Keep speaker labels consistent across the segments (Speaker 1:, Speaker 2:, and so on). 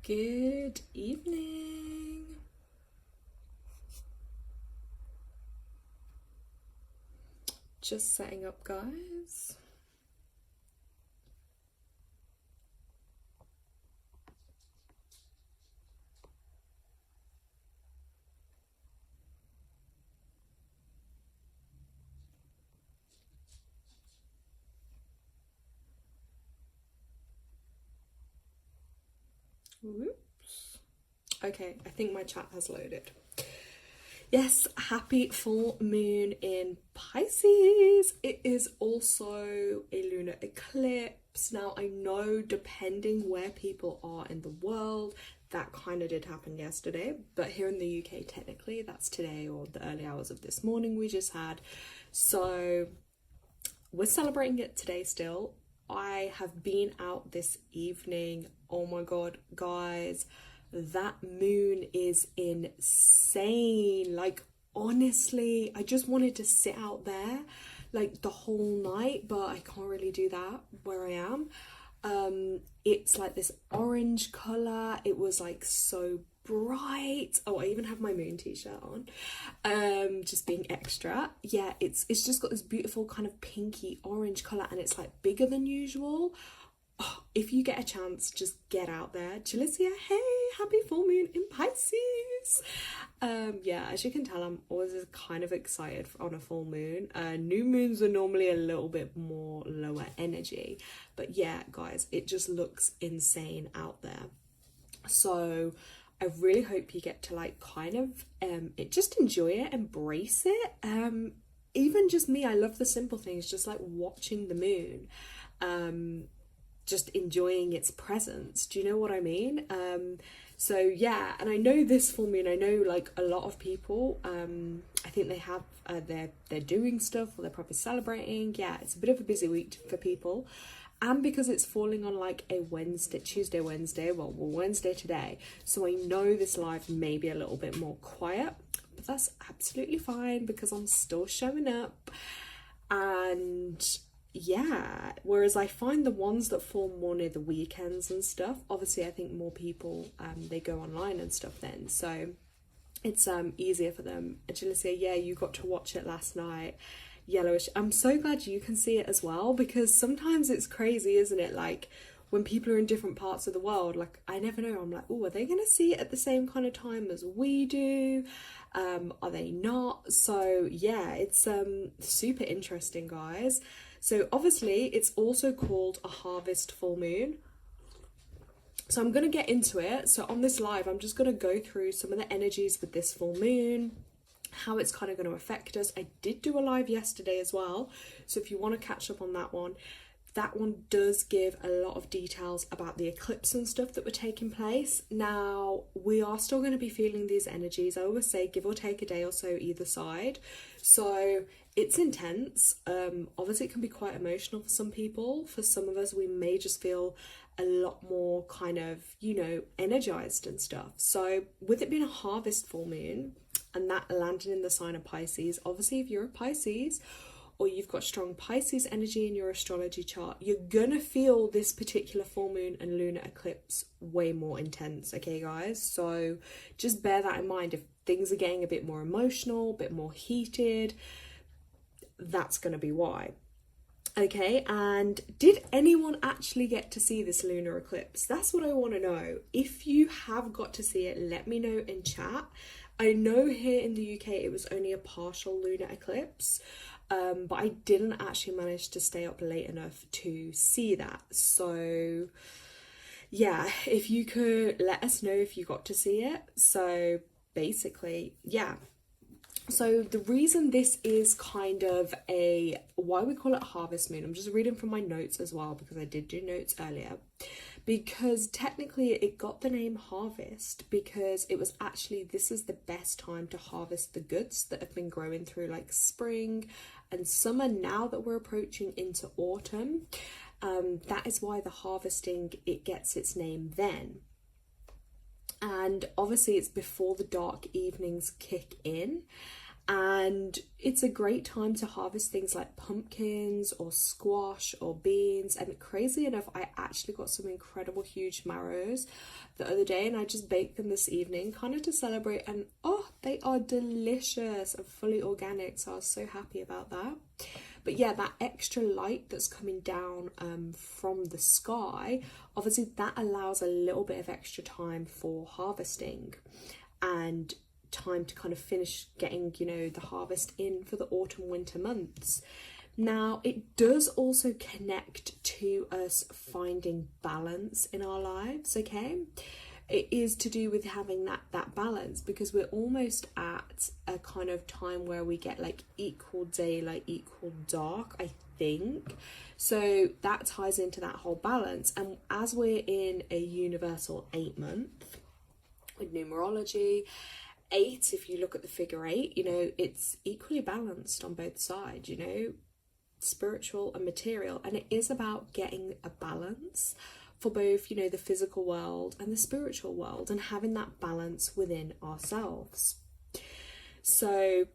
Speaker 1: Good evening. Just setting up, guys. Whoops. Okay, I think my chat has loaded. Yes, happy full moon in Pisces. It is also a lunar eclipse. Now, I know depending where people are in the world, that kind of did happen yesterday, but here in the UK, technically, that's today or the early hours of this morning we just had. So, we're celebrating it today still. I have been out this evening. Oh my god, guys, that moon is insane. Like, honestly, I just wanted to sit out there like the whole night, but I can't really do that where I am. It's like this orange color. It was like so bright. Oh, I even have my moon t-shirt on, just being extra. Yeah, it's just got this beautiful kind of pinky orange color, and it's like bigger than usual. Oh, if you get a chance, just get out there. Jalicia, hey, happy full moon in Pisces. Yeah, as you can tell, I'm always kind of excited on a full moon. New moons are normally a little bit more lower energy, but yeah, guys, it just looks insane out there. So I really hope you get to like kind of just enjoy it, embrace it. Even just me, I love the simple things, just like watching the moon. Just enjoying its presence. Do you know what I mean? So yeah, and I know this full moon, I know like a lot of people, I think they have they're doing stuff or they're probably celebrating. Yeah, it's a bit of a busy week for people, and because it's falling on like a Tuesday, Wednesday, well, Wednesday today, so I know this live may be a little bit more quiet, but that's absolutely fine because I'm still showing up. And yeah, whereas I find the ones that fall more near the weekends and stuff, obviously I think more people they go online and stuff then, so it's easier for them. Agilicia, yeah, you got to watch it last night. Yellowish, I'm so glad you can see it as well, because sometimes it's crazy, isn't it, like when people are in different parts of the world, like I never know, I'm like, oh, are they gonna see it at the same kind of time as we do? Are they not? So yeah, it's super interesting, guys. So obviously it's also called a harvest full moon. So I'm going to get into it. So on this live, I'm just going to go through some of the energies with this full moon, how it's kind of going to affect us. I did do a live yesterday as well, so if you want to catch up on that one does give a lot of details about the eclipse and stuff that were taking place. Now, we are still going to be feeling these energies. I always say give or take a day or so either side. So it's intense. Obviously, it can be quite emotional for some people. For some of us, we may just feel a lot more kind of, energized and stuff. So with it being a harvest full moon and that landing in the sign of Pisces, obviously, if you're a Pisces or you've got strong Pisces energy in your astrology chart, you're gonna feel this particular full moon and lunar eclipse way more intense, okay, guys? So just bear that in mind. If things are getting a bit more emotional, a bit more heated, that's gonna be why. Okay, and did anyone actually get to see this lunar eclipse? That's what I want to know. If you have got to see it, let me know in chat. I know here in the UK it was only a partial lunar eclipse, but I didn't actually manage to stay up late enough to see that. So yeah, if you could let us know if you got to see it. So basically, yeah. So the reason this is kind of why we call it harvest moon, I'm just reading from my notes as well because I did do notes earlier, because technically it got the name harvest because it was actually, this is the best time to harvest the goods that have been growing through like spring and summer. Now that we're approaching into autumn, that is why the harvesting, it gets its name then. And obviously it's before the dark evenings kick in, And it's a great time to harvest things like pumpkins or squash or beans. And crazy enough, I actually got some incredible huge marrows the other day, and I just baked them this evening kind of to celebrate, and oh, they are delicious and fully organic, so I was so happy about that. But yeah, that extra light that's coming down from the sky, obviously that allows a little bit of extra time for harvesting and time to kind of finish getting, you know, the harvest in for the autumn winter months. Now, it does also connect to us finding balance in our lives, okay? It is to do with having that balance, because we're almost at a kind of time where we get like equal daylight, equal dark, I think. So that ties into that whole balance. And as we're in a universal 8-month with numerology, 8, if you look at the figure 8, you know, it's equally balanced on both sides, you know, spiritual and material. And it is about getting a balance for both, you know, the physical world and the spiritual world, and having that balance within ourselves. So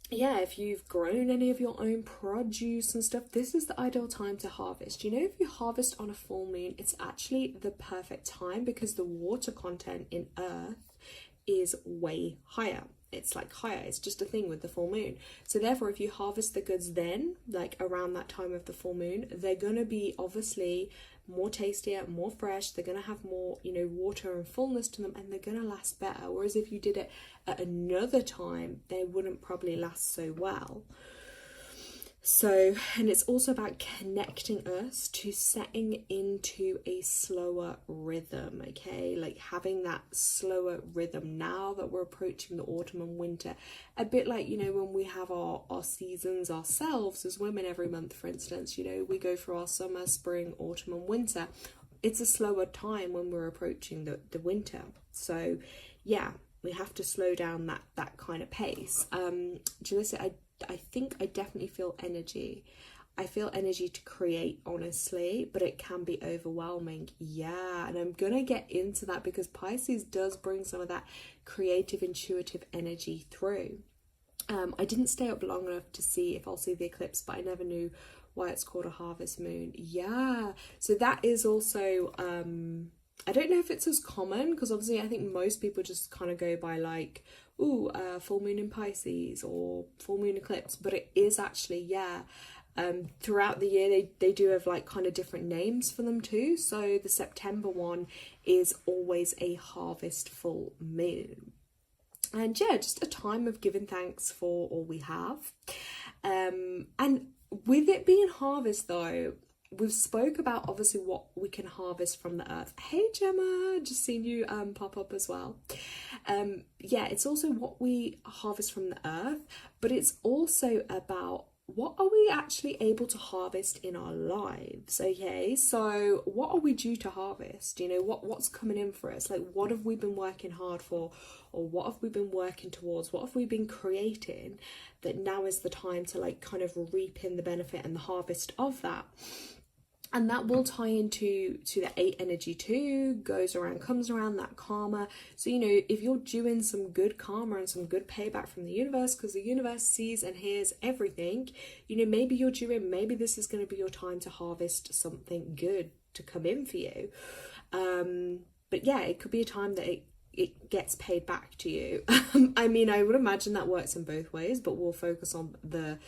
Speaker 1: yeah, if you've grown any of your own produce and stuff, this is the ideal time to harvest. You know, if you harvest on a full moon, it's actually the perfect time, because the water content in earth is way higher. It's like higher, it's just a thing with the full moon. So therefore, if you harvest the goods then, like around that time of the full moon, they're going to be obviously more tastier, more fresh, they're going to have more, you know, water and fullness to them, and they're going to last better. Whereas if you did it at another time, they wouldn't probably last so well. So, and it's also about connecting us to setting into a slower rhythm, okay? Like having that slower rhythm now that we're approaching the autumn and winter. A bit like, you know, when we have our seasons ourselves as women every month, for instance, you know, we go through our summer, spring, autumn and winter. It's a slower time when we're approaching the winter. So, yeah, we have to slow down that kind of pace. Jalissa, I think I definitely feel energy. I feel energy to create, honestly, but it can be overwhelming. Yeah, and I'm gonna get into that, because Pisces does bring some of that creative, intuitive energy through. I didn't stay up long enough to see if I'll see the eclipse, but I never knew why it's called a harvest moon. Yeah, so that is also I don't know if it's as common, because obviously I think most people just kind of go by like, ooh, full moon in Pisces or full moon eclipse, but it is actually, yeah, throughout the year they do have like kind of different names for them too. So the September one is always a harvest full moon. And yeah, just a time of giving thanks for all we have. And with it being harvest though, we've spoke about obviously what we can harvest from the earth. Hey Gemma, just seen you pop up as well. Yeah, it's also what we harvest from the earth, but it's also about what are we actually able to harvest in our lives. Okay, so what are we due to harvest? You know, what's coming in for us? Like, what have we been working hard for, or what have we been working towards? What have we been creating that now is the time to like kind of reap in the benefit and the harvest of that? And that will tie into the 8 energy too, goes around, comes around, that karma. So, you know, if you're doing some good karma and some good payback from the universe, because the universe sees and hears everything, you know, maybe you're due in, maybe this is going to be your time to harvest something good to come in for you. But yeah, it could be a time that it gets paid back to you. I mean, I would imagine that works in both ways, but we'll focus on the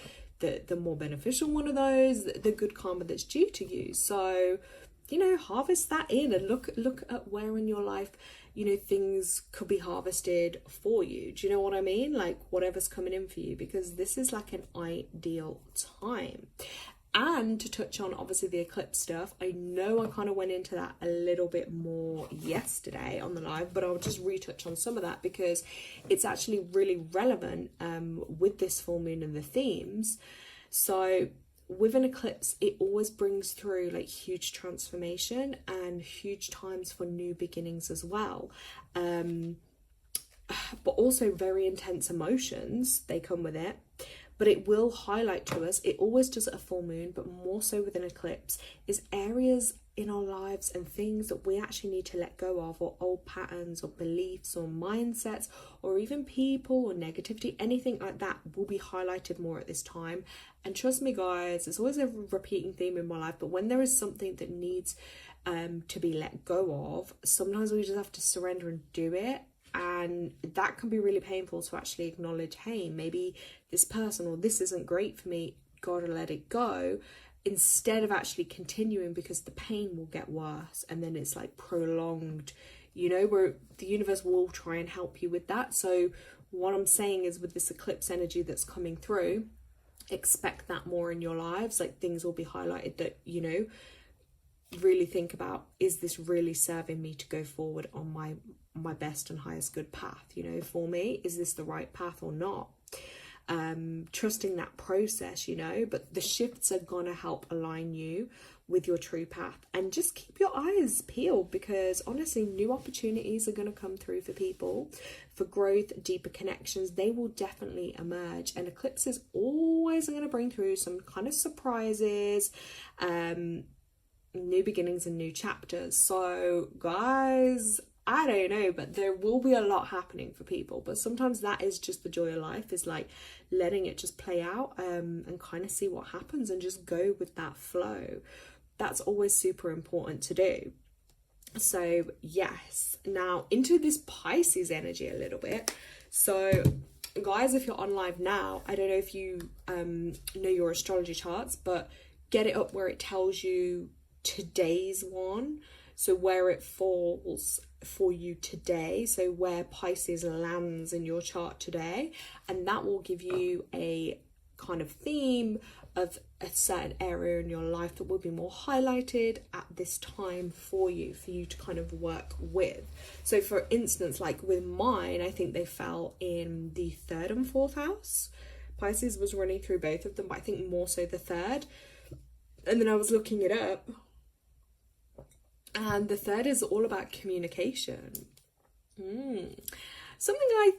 Speaker 1: more beneficial one of those, the good karma that's due to you. So, you know, harvest that in and look at where in your life, you know, things could be harvested for you. Do you know what I mean? Like whatever's coming in for you, because this is like an ideal time. And to touch on obviously the eclipse stuff, I know I kind of went into that a little bit more yesterday on the live, but I'll just retouch on some of that because it's actually really relevant with this full moon and the themes. So with an eclipse, it always brings through like huge transformation and huge times for new beginnings as well. But also very intense emotions, they come with it. but it will highlight to us, it always does at a full moon, but more so with an eclipse, is areas in our lives and things that we actually need to let go of, or old patterns or beliefs or mindsets, or even people or negativity, anything like that will be highlighted more at this time. And trust me guys, it's always a repeating theme in my life, but when there is something that needs to be let go of, sometimes we just have to surrender and do it. And that can be really painful to actually acknowledge, hey, maybe this person or this isn't great for me, gotta let it go, instead of actually continuing, because the pain will get worse and then it's like prolonged, you know, where the universe will try and help you with that. So what I'm saying is, with this eclipse energy that's coming through, expect that more in your lives. Like, things will be highlighted that, you know, really think about, is this really serving me to go forward on my best and highest good path? You know, for me, is this the right path or not? Trusting that process, you know, but the shifts are gonna help align you with your true path. And just keep your eyes peeled, because honestly, new opportunities are going to come through for people, for growth, deeper connections. They will definitely emerge, and eclipses always going to bring through some kind of surprises, new beginnings and new chapters. So guys, I don't know, but there will be a lot happening for people, but sometimes that is just the joy of life, is like letting it just play out, and kind of see what happens and just go with that flow. That's always super important to do. So yes, now into this Pisces energy a little bit. So guys, if you're on live now, I don't know if you know your astrology charts, but get it up where it tells you today's one, so where it falls for you today, so where Pisces lands in your chart today, and that will give you a kind of theme of a certain area in your life that will be more highlighted at this time for you to kind of work with. So for instance, like with mine, I think they fell in the 3rd and 4th house. Pisces was running through both of them, but I think more so the 3rd. And then I was looking it up, and the 3rd is all about communication. Something I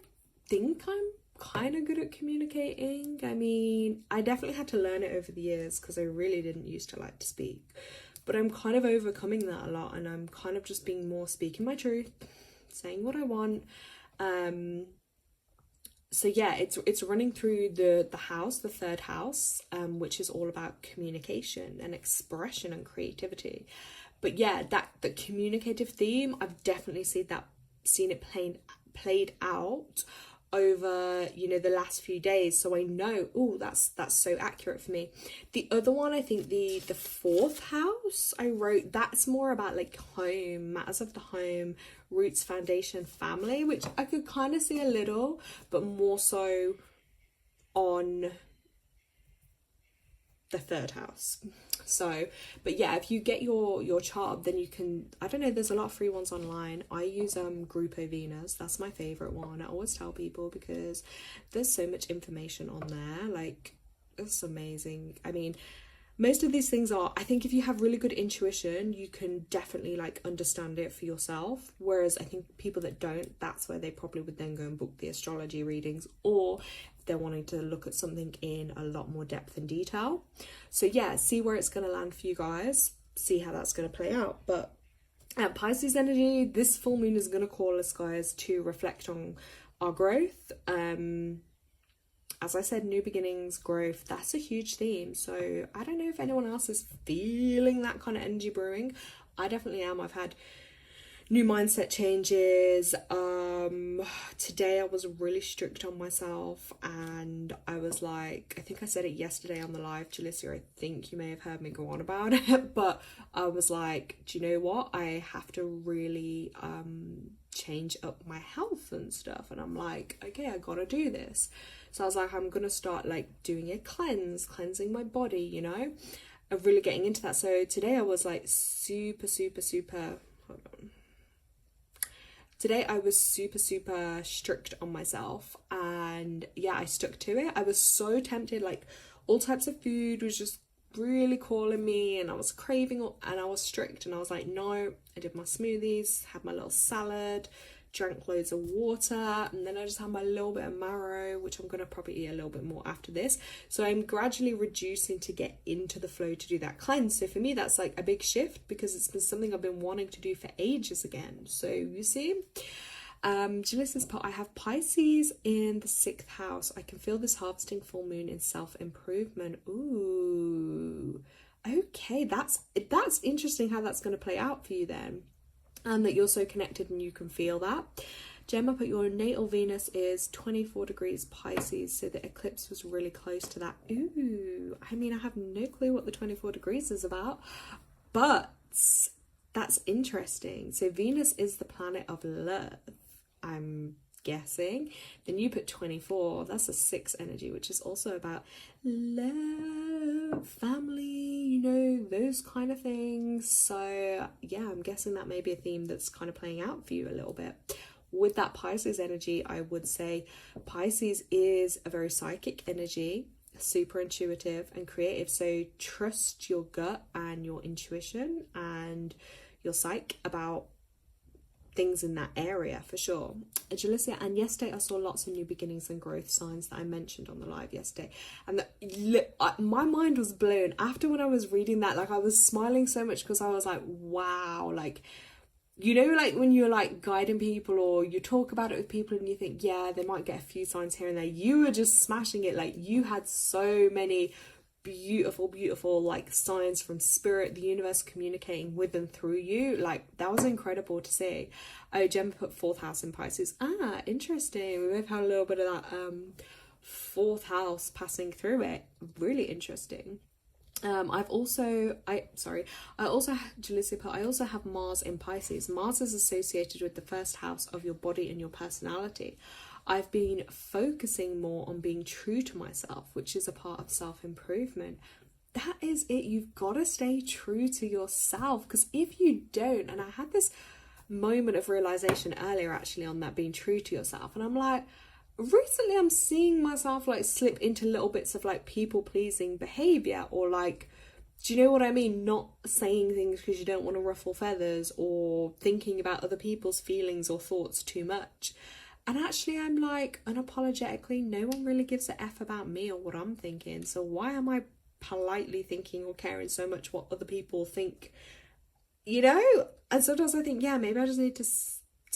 Speaker 1: think I'm kind of good at communicating. I mean, I definitely had to learn it over the years, because I really didn't used to like to speak, but I'm kind of overcoming that a lot, and I'm kind of just being more speaking my truth, saying what I want. So yeah, it's running through the house, the 3rd house, which is all about communication and expression and creativity. But yeah, the communicative theme, I've definitely seen it played out over, you know, the last few days. So I know, oh, that's so accurate for me. The other one, I think the 4th house, I wrote, that's more about like home, matters of the home, roots, foundation, family, which I could kind of see a little, but more so on the 3rd house. So, but yeah, if you get your chart up, then you can, I don't know, there's a lot of free ones online. I use Grupo Venus. That's my favorite one. I always tell people, because there's so much information on there. Like, it's amazing. I mean, most of these things are, I think if you have really good intuition, you can definitely like understand it for yourself. Whereas I think people that don't, that's where they probably would then go and book the astrology readings, or they're wanting to look at something in a lot more depth and detail. So yeah, see where it's going to land for you guys, see how that's going to play out. But Pisces energy, this full moon is going to call us, guys, to reflect on our growth. As I said, new beginnings, growth, that's a huge theme. So I don't know if anyone else is feeling that kind of energy brewing. I definitely am. I've had new mindset changes. Today I was really strict on myself, and I was like, I think I said it yesterday on the live, Jalissa, I think you may have heard me go on about it, but I was like, do you know what, I have to really change up my health and stuff. And I'm like, okay, I gotta do this. So I was like, I'm gonna start like doing a cleansing my body, you know, of really getting into that. So today I was like super hold on. Today I was super strict on myself, and yeah, I stuck to it. I was so tempted, like all types of food was just really calling me, and I was craving, and I was strict, and I was like, no. I did my smoothies, had my little salad, drank loads of water, and then I just had my little bit of marrow, which I'm going to probably eat a little bit more after this. So I'm gradually reducing to get into the flow to do that cleanse. So for me, that's like a big shift, because it's been something I've been wanting to do for ages again. So you see, Genesis part, I have Pisces in the 6th house. I can feel this harvesting full moon in self-improvement. Ooh, okay, that's interesting how that's going to play out for you then, and that you're so connected and you can feel that. Gemma put your natal Venus is 24 degrees Pisces, so the eclipse was really close to that. Ooh, I mean, I have no clue what the 24 degrees is about, but that's interesting. So Venus is the planet of love, I'm guessing. Then you put 24, that's a 6 energy, which is also about love, family, you know, those kind of things. So yeah, I'm guessing that may be a theme that's kind of playing out for you a little bit. With that Pisces energy, I would say Pisces is a very psychic energy, super intuitive and creative. So trust your gut and your intuition and your psyche about things in that area for sure. Jalisia, and yesterday I saw lots of new beginnings and growth signs that I mentioned on the live yesterday, and my mind was blown after when I was reading that. Like, I was smiling so much because I was like, wow, like, you know, like when you're like guiding people or you talk about it with people and you think, yeah, they might get a few signs here and there, you were just smashing it. Like, you had so many beautiful like signs from spirit, the universe communicating with and through you. Like, that was incredible to see. Oh, Gemma put 4th house in Pisces. Ah, interesting. We both had a little bit of that 4th house passing through it. Really interesting. I also have Mars in Pisces. Mars is associated with the 1st house of your body and your personality. I've been focusing more on being true to myself, which is a part of self-improvement. That is it. You've got to stay true to yourself, because if you don't, and I had this moment of realization earlier actually on that, being true to yourself, and I'm like, recently I'm seeing myself like slip into little bits of like people-pleasing behavior, or like, do you know what I mean? Not saying things because you don't want to ruffle feathers, or thinking about other people's feelings or thoughts too much. And actually, I'm like, unapologetically, no one really gives a F about me or what I'm thinking. So why am I politely thinking or caring so much what other people think? You know? And sometimes I think, yeah, maybe I just need to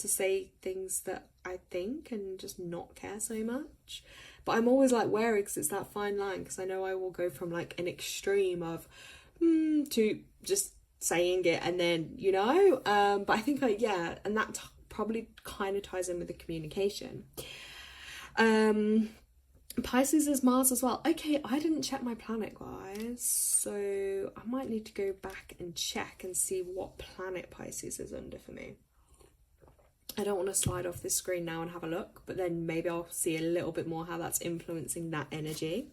Speaker 1: say things that I think and just not care so much. But I'm always like wary, because it's that fine line, because I know I will go from like an extreme of to just saying it and then, you know, but I think like, yeah, and that probably kind of ties in with the communication. Pisces is Mars as well. Okay, I didn't check my planet, guys, so I might need to go back and check and see what planet Pisces is under for me. I don't want to slide off this screen now and have a look, but then maybe I'll see a little bit more how that's influencing that energy.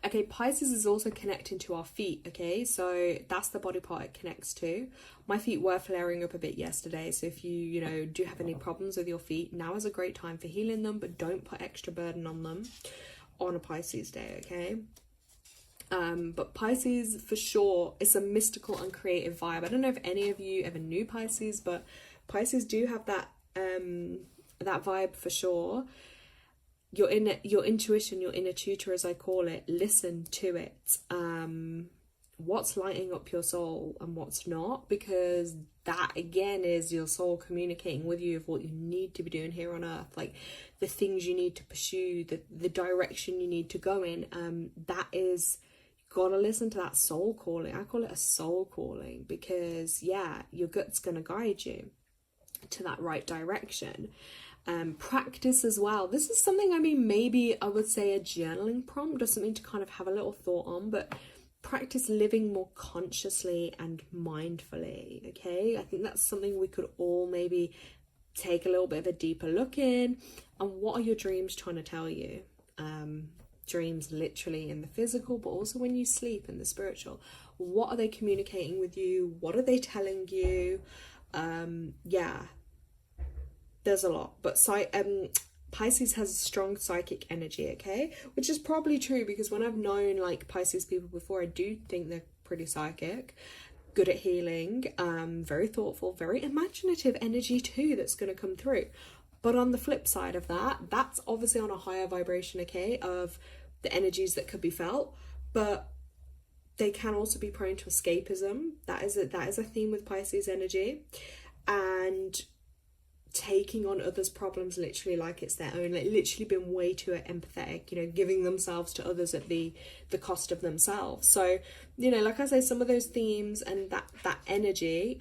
Speaker 1: Okay, Pisces is also connecting to our feet, okay? So that's the body part it connects to. My feet were flaring up a bit yesterday, so if you know, do have any problems with your feet, now is a great time for healing them, but don't put extra burden on them on a Pisces day, okay? But Pisces, for sure, it's a mystical and creative vibe. I don't know if any of you ever knew Pisces, but Pisces do have that that vibe for sure. Your intuition, your inner tutor, as I call it, listen to it. What's lighting up your soul and what's not, because that again is your soul communicating with you of what you need to be doing here on earth, like the things you need to pursue, the direction you need to go in. That is, gotta listen to that soul calling. I call it a soul calling, because yeah, your gut's gonna guide you to that right direction. Practice as well. This is something, I mean, maybe I would say a journaling prompt or something to kind of have a little thought on, but practice living more consciously and mindfully, okay? I think that's something we could all maybe take a little bit of a deeper look in. And what are your dreams trying to tell you? Dreams literally in the physical, but also when you sleep in the spiritual. What are they communicating with you? What are they telling you? Yeah, there's a lot, but Pisces has a strong psychic energy, okay, which is probably true, because when I've known like Pisces people before, I do think they're pretty psychic. good at healing, very thoughtful, very imaginative energy too that's going to come through. But on the flip side of that, that's obviously on a higher vibration, okay, of the energies that could be felt, but they can also be prone to escapism. That is a theme with Pisces energy, and taking on others' problems literally like it's their own, like literally being way too empathetic, you know, giving themselves to others at the cost of themselves. So, you know, like I say, some of those themes and that energy,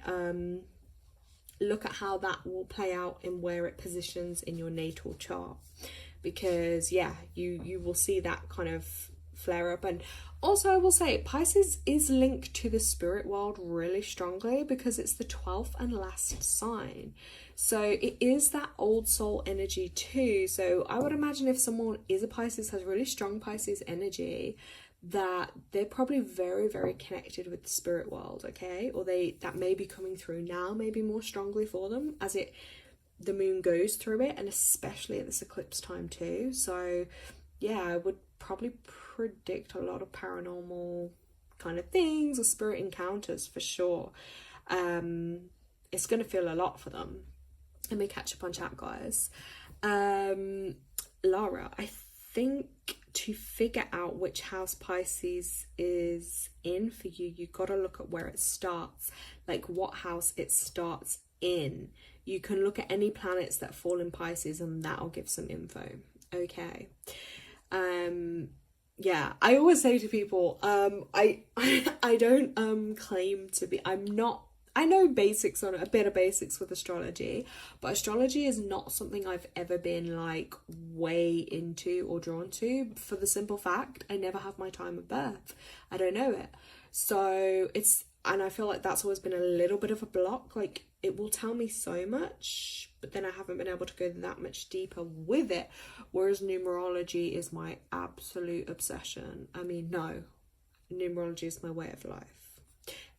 Speaker 1: look at how that will play out and where it positions in your natal chart, because yeah, you will see that kind of flare up. And also I will say Pisces is linked to the spirit world really strongly because it's the 12th and last sign, so it is that old soul energy too. So I would imagine if someone is a Pisces, has really strong Pisces energy, that they're probably very, very connected with the spirit world, okay, or that may be coming through now, maybe more strongly for them as the moon goes through it, and especially at this eclipse time too. So yeah, I would probably predict a lot of paranormal kind of things or spirit encounters for sure. It's going to feel a lot for them. Let me catch up on chat, guys. Lara, I think to figure out which house Pisces is in for you, you got to look at where it starts, like what house it starts in. You can look at any planets that fall in Pisces and that'll give some info, okay? Yeah, I always say to people, I don't claim to be, I know basics on it, a bit of basics with astrology, but astrology is not something I've ever been like way into or drawn to, for the simple fact I never have my time of birth. I don't know it. So and I feel like that's always been a little bit of a block. Like, it will tell me so much, but then I haven't been able to go that much deeper with it. Whereas numerology is my absolute obsession. I mean, no, numerology is my way of life.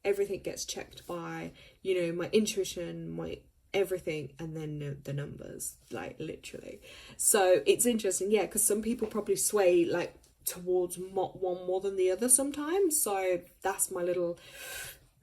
Speaker 1: Everything gets checked by, you know, my intuition, my everything, and then the numbers, like literally. So it's interesting, yeah, because some people probably sway like towards one more than the other sometimes. So that's my little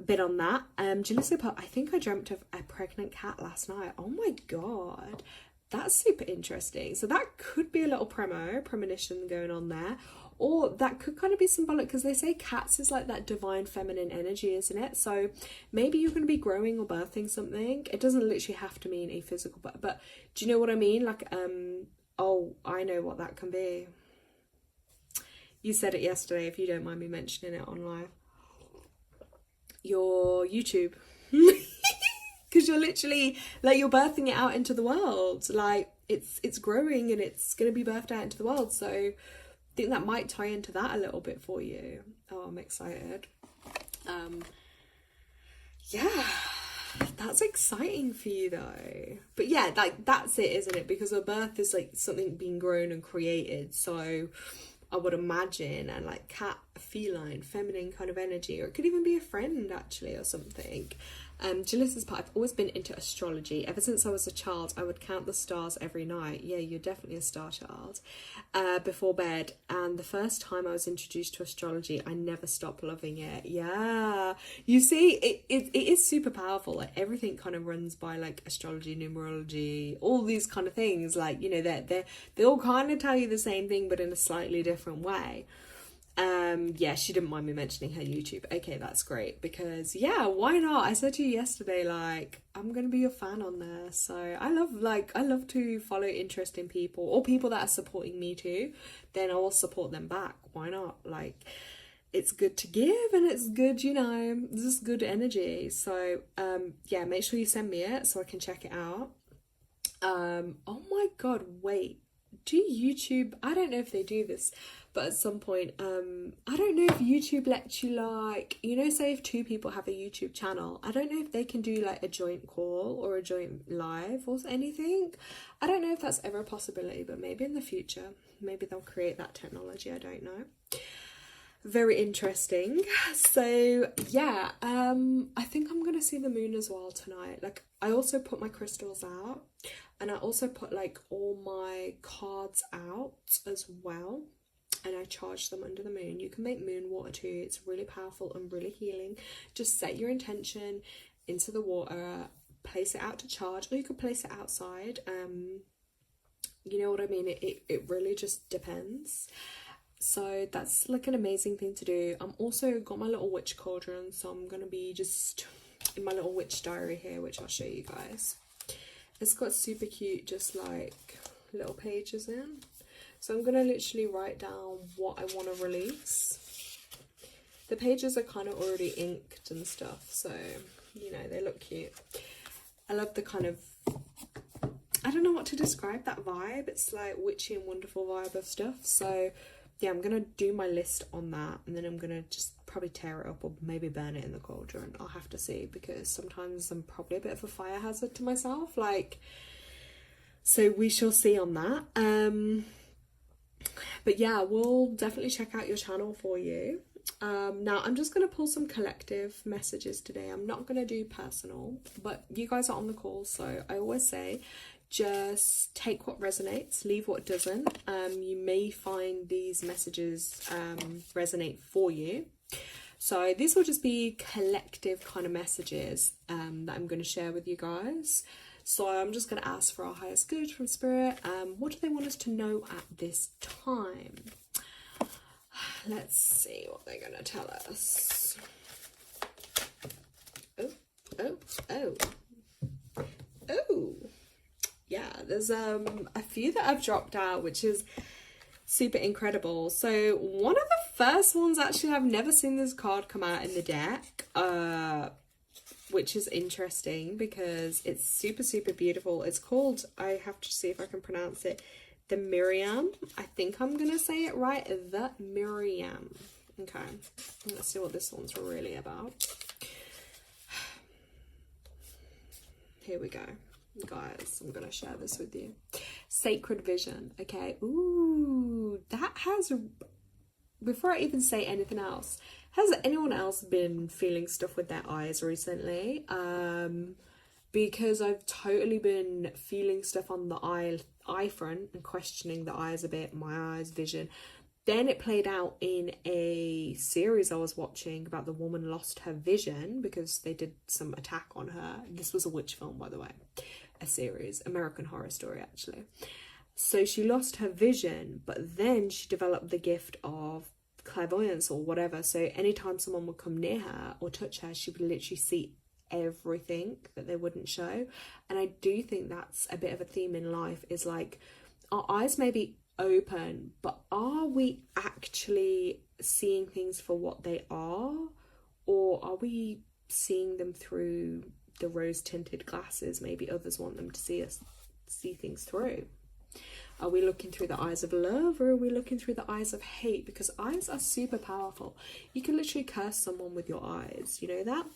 Speaker 1: bit on that. Jalissa put, I think I dreamt of a pregnant cat last night. Oh my god, that's super interesting. So that could be a little premonition going on there. Or that could kind of be symbolic, because they say cats is like that divine feminine energy, isn't it? So maybe you're going to be growing or birthing something. It doesn't literally have to mean a physical birth, but do you know what I mean? Like, oh, I know what that can be. You said it yesterday, if you don't mind me mentioning it on live. Your YouTube. Because you're literally, like, you're birthing it out into the world. Like, it's growing and it's going to be birthed out into the world. So I think that might tie into that a little bit for you. Oh, I'm excited. Yeah, that's exciting for you though. But yeah, like, that's it, isn't it? Because a birth is like something being grown and created. So I would imagine, and like cat, feline, feminine kind of energy, or it could even be a friend actually or something. Jalissa's part, I've always been into astrology. Ever since I was a child, I would count the stars every night. Yeah, you're definitely a star child. Before bed. And the first time I was introduced to astrology, I never stopped loving it. Yeah. You see, it is super powerful. Like, everything kind of runs by like astrology, numerology, all these kind of things. Like, you know, they all kind of tell you the same thing, but in a slightly different way. Yeah, she didn't mind me mentioning her YouTube. Okay, that's great, because yeah, why not? I said to you yesterday, like, I'm gonna be a fan on there. So I love to follow interesting people, or people that are supporting me too. Then I will support them back. Why not? Like, it's good to give, and it's good, you know, this is good energy. So yeah, make sure you send me it so I can check it out. Oh my god, wait, do YouTube, I don't know if they do this, but at some point, I don't know if YouTube lets you, like, you know, say if two people have a YouTube channel, I don't know if they can do like a joint call or a joint live or anything. I don't know if that's ever a possibility, but maybe in the future, maybe they'll create that technology. I don't know. Very interesting. So yeah, I think I'm gonna see the moon as well tonight. Like, I also put my crystals out, and I also put like all my cards out as well. and I charge them under the moon. You can make moon water too. It's really powerful and really healing. Just set your intention into the water, place it out to charge, or you could place it outside. You know what I mean? It really just depends. So that's like an amazing thing to do. I'm also got my little witch cauldron, so I'm gonna be just in my little witch diary here, which I'll show you guys. It's got super cute, just like little pages in. So I'm gonna literally write down what I want to release. The pages are kind of already inked and stuff, so you know, they look cute. I love the kind of, I don't know what to describe that vibe. It's like witchy and wonderful vibe of stuff. So yeah, I'm gonna do my list on that, and then I'm gonna just probably tear it up or maybe burn it in the cauldron. I'll have to see, because sometimes I'm probably a bit of a fire hazard to myself, like, so we shall see on that. But yeah, we'll definitely check out your channel for you. Now I'm just going to pull some collective messages today. I'm not going to do personal, but you guys are on the call, so I always say just take what resonates, leave what doesn't. You may find these messages resonate for you. So these will just be collective kind of messages that I'm going to share with you guys. So I'm just going to ask for our highest good from Spirit. What do they want us to know at this time? Let's see what they're going to tell us. Oh. Yeah, there's a few that I've dropped out, which is super incredible. So one of the first ones, actually, I've never seen this card come out in the deck, which is interesting because it's super, super beautiful. It's called, I have to see if I can pronounce it, the Miriam. I think I'm gonna say it right, the Miriam. Okay, let's see what this one's really about. Here we go, guys. I'm gonna share this with you. Sacred vision. Okay. Ooh, that has, before I even say anything else, has anyone else been feeling stuff with their eyes recently? Because I've totally been feeling stuff on the eye front and questioning the eyes a bit, my eyes, vision. Then it played out in a series I was watching about the woman lost her vision because they did some attack on her. This was a witch film, by the way, a series, American Horror Story, actually. So she lost her vision, but then she developed the gift of clairvoyance or whatever. So anytime someone would come near her or touch her, she would literally see everything that they wouldn't show. And I do think that's a bit of a theme in life, is like our eyes may be open, but are we actually seeing things for what they are, or are we seeing them through the rose tinted glasses maybe others want them to see things through? Are we looking through the eyes of love, or are we looking through the eyes of hate? Because eyes are super powerful. You can literally curse someone with your eyes, you know that?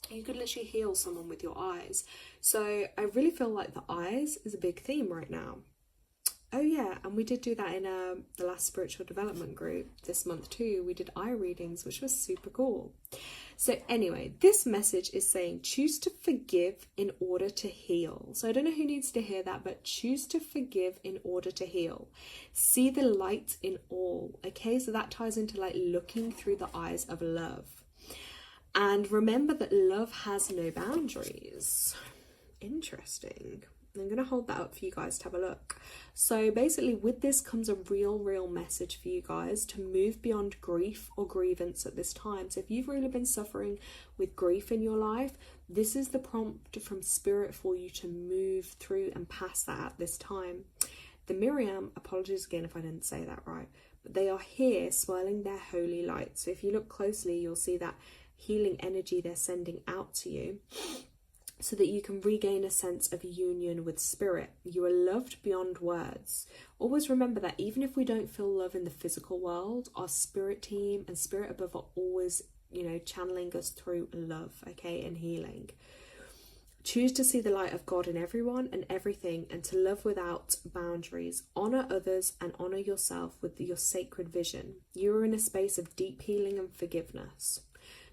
Speaker 1: You could literally heal someone with your eyes. So I really feel like the eyes is a big theme right now. Oh yeah, and we did do that in the last spiritual development group this month too. We did eye readings, which was super cool. So anyway, this message is saying choose to forgive in order to heal. So I don't know who needs to hear that, but choose to forgive in order to heal. See the light in all. Okay, so that ties into like looking through the eyes of love. And remember that love has no boundaries. Interesting. I'm going to hold that up for you guys to have a look. So basically with this comes a real message for you guys to move beyond grief or grievance at this time. So if you've really been suffering with grief in your life, this is the prompt from Spirit for you to move through and past that at this time. The Miriam, apologies again if I didn't say that right, but they are here swirling their holy light. So if you look closely, you'll see that healing energy they're sending out to you, so that you can regain a sense of union with Spirit. You are loved beyond words. Always remember that even if we don't feel love in the physical world, our spirit team and Spirit above are always, you know, channeling us through love, okay, and healing. Choose to see the light of God in everyone and everything, and to love without boundaries. Honor others and honor yourself with your sacred vision. You are in a space of deep healing and forgiveness.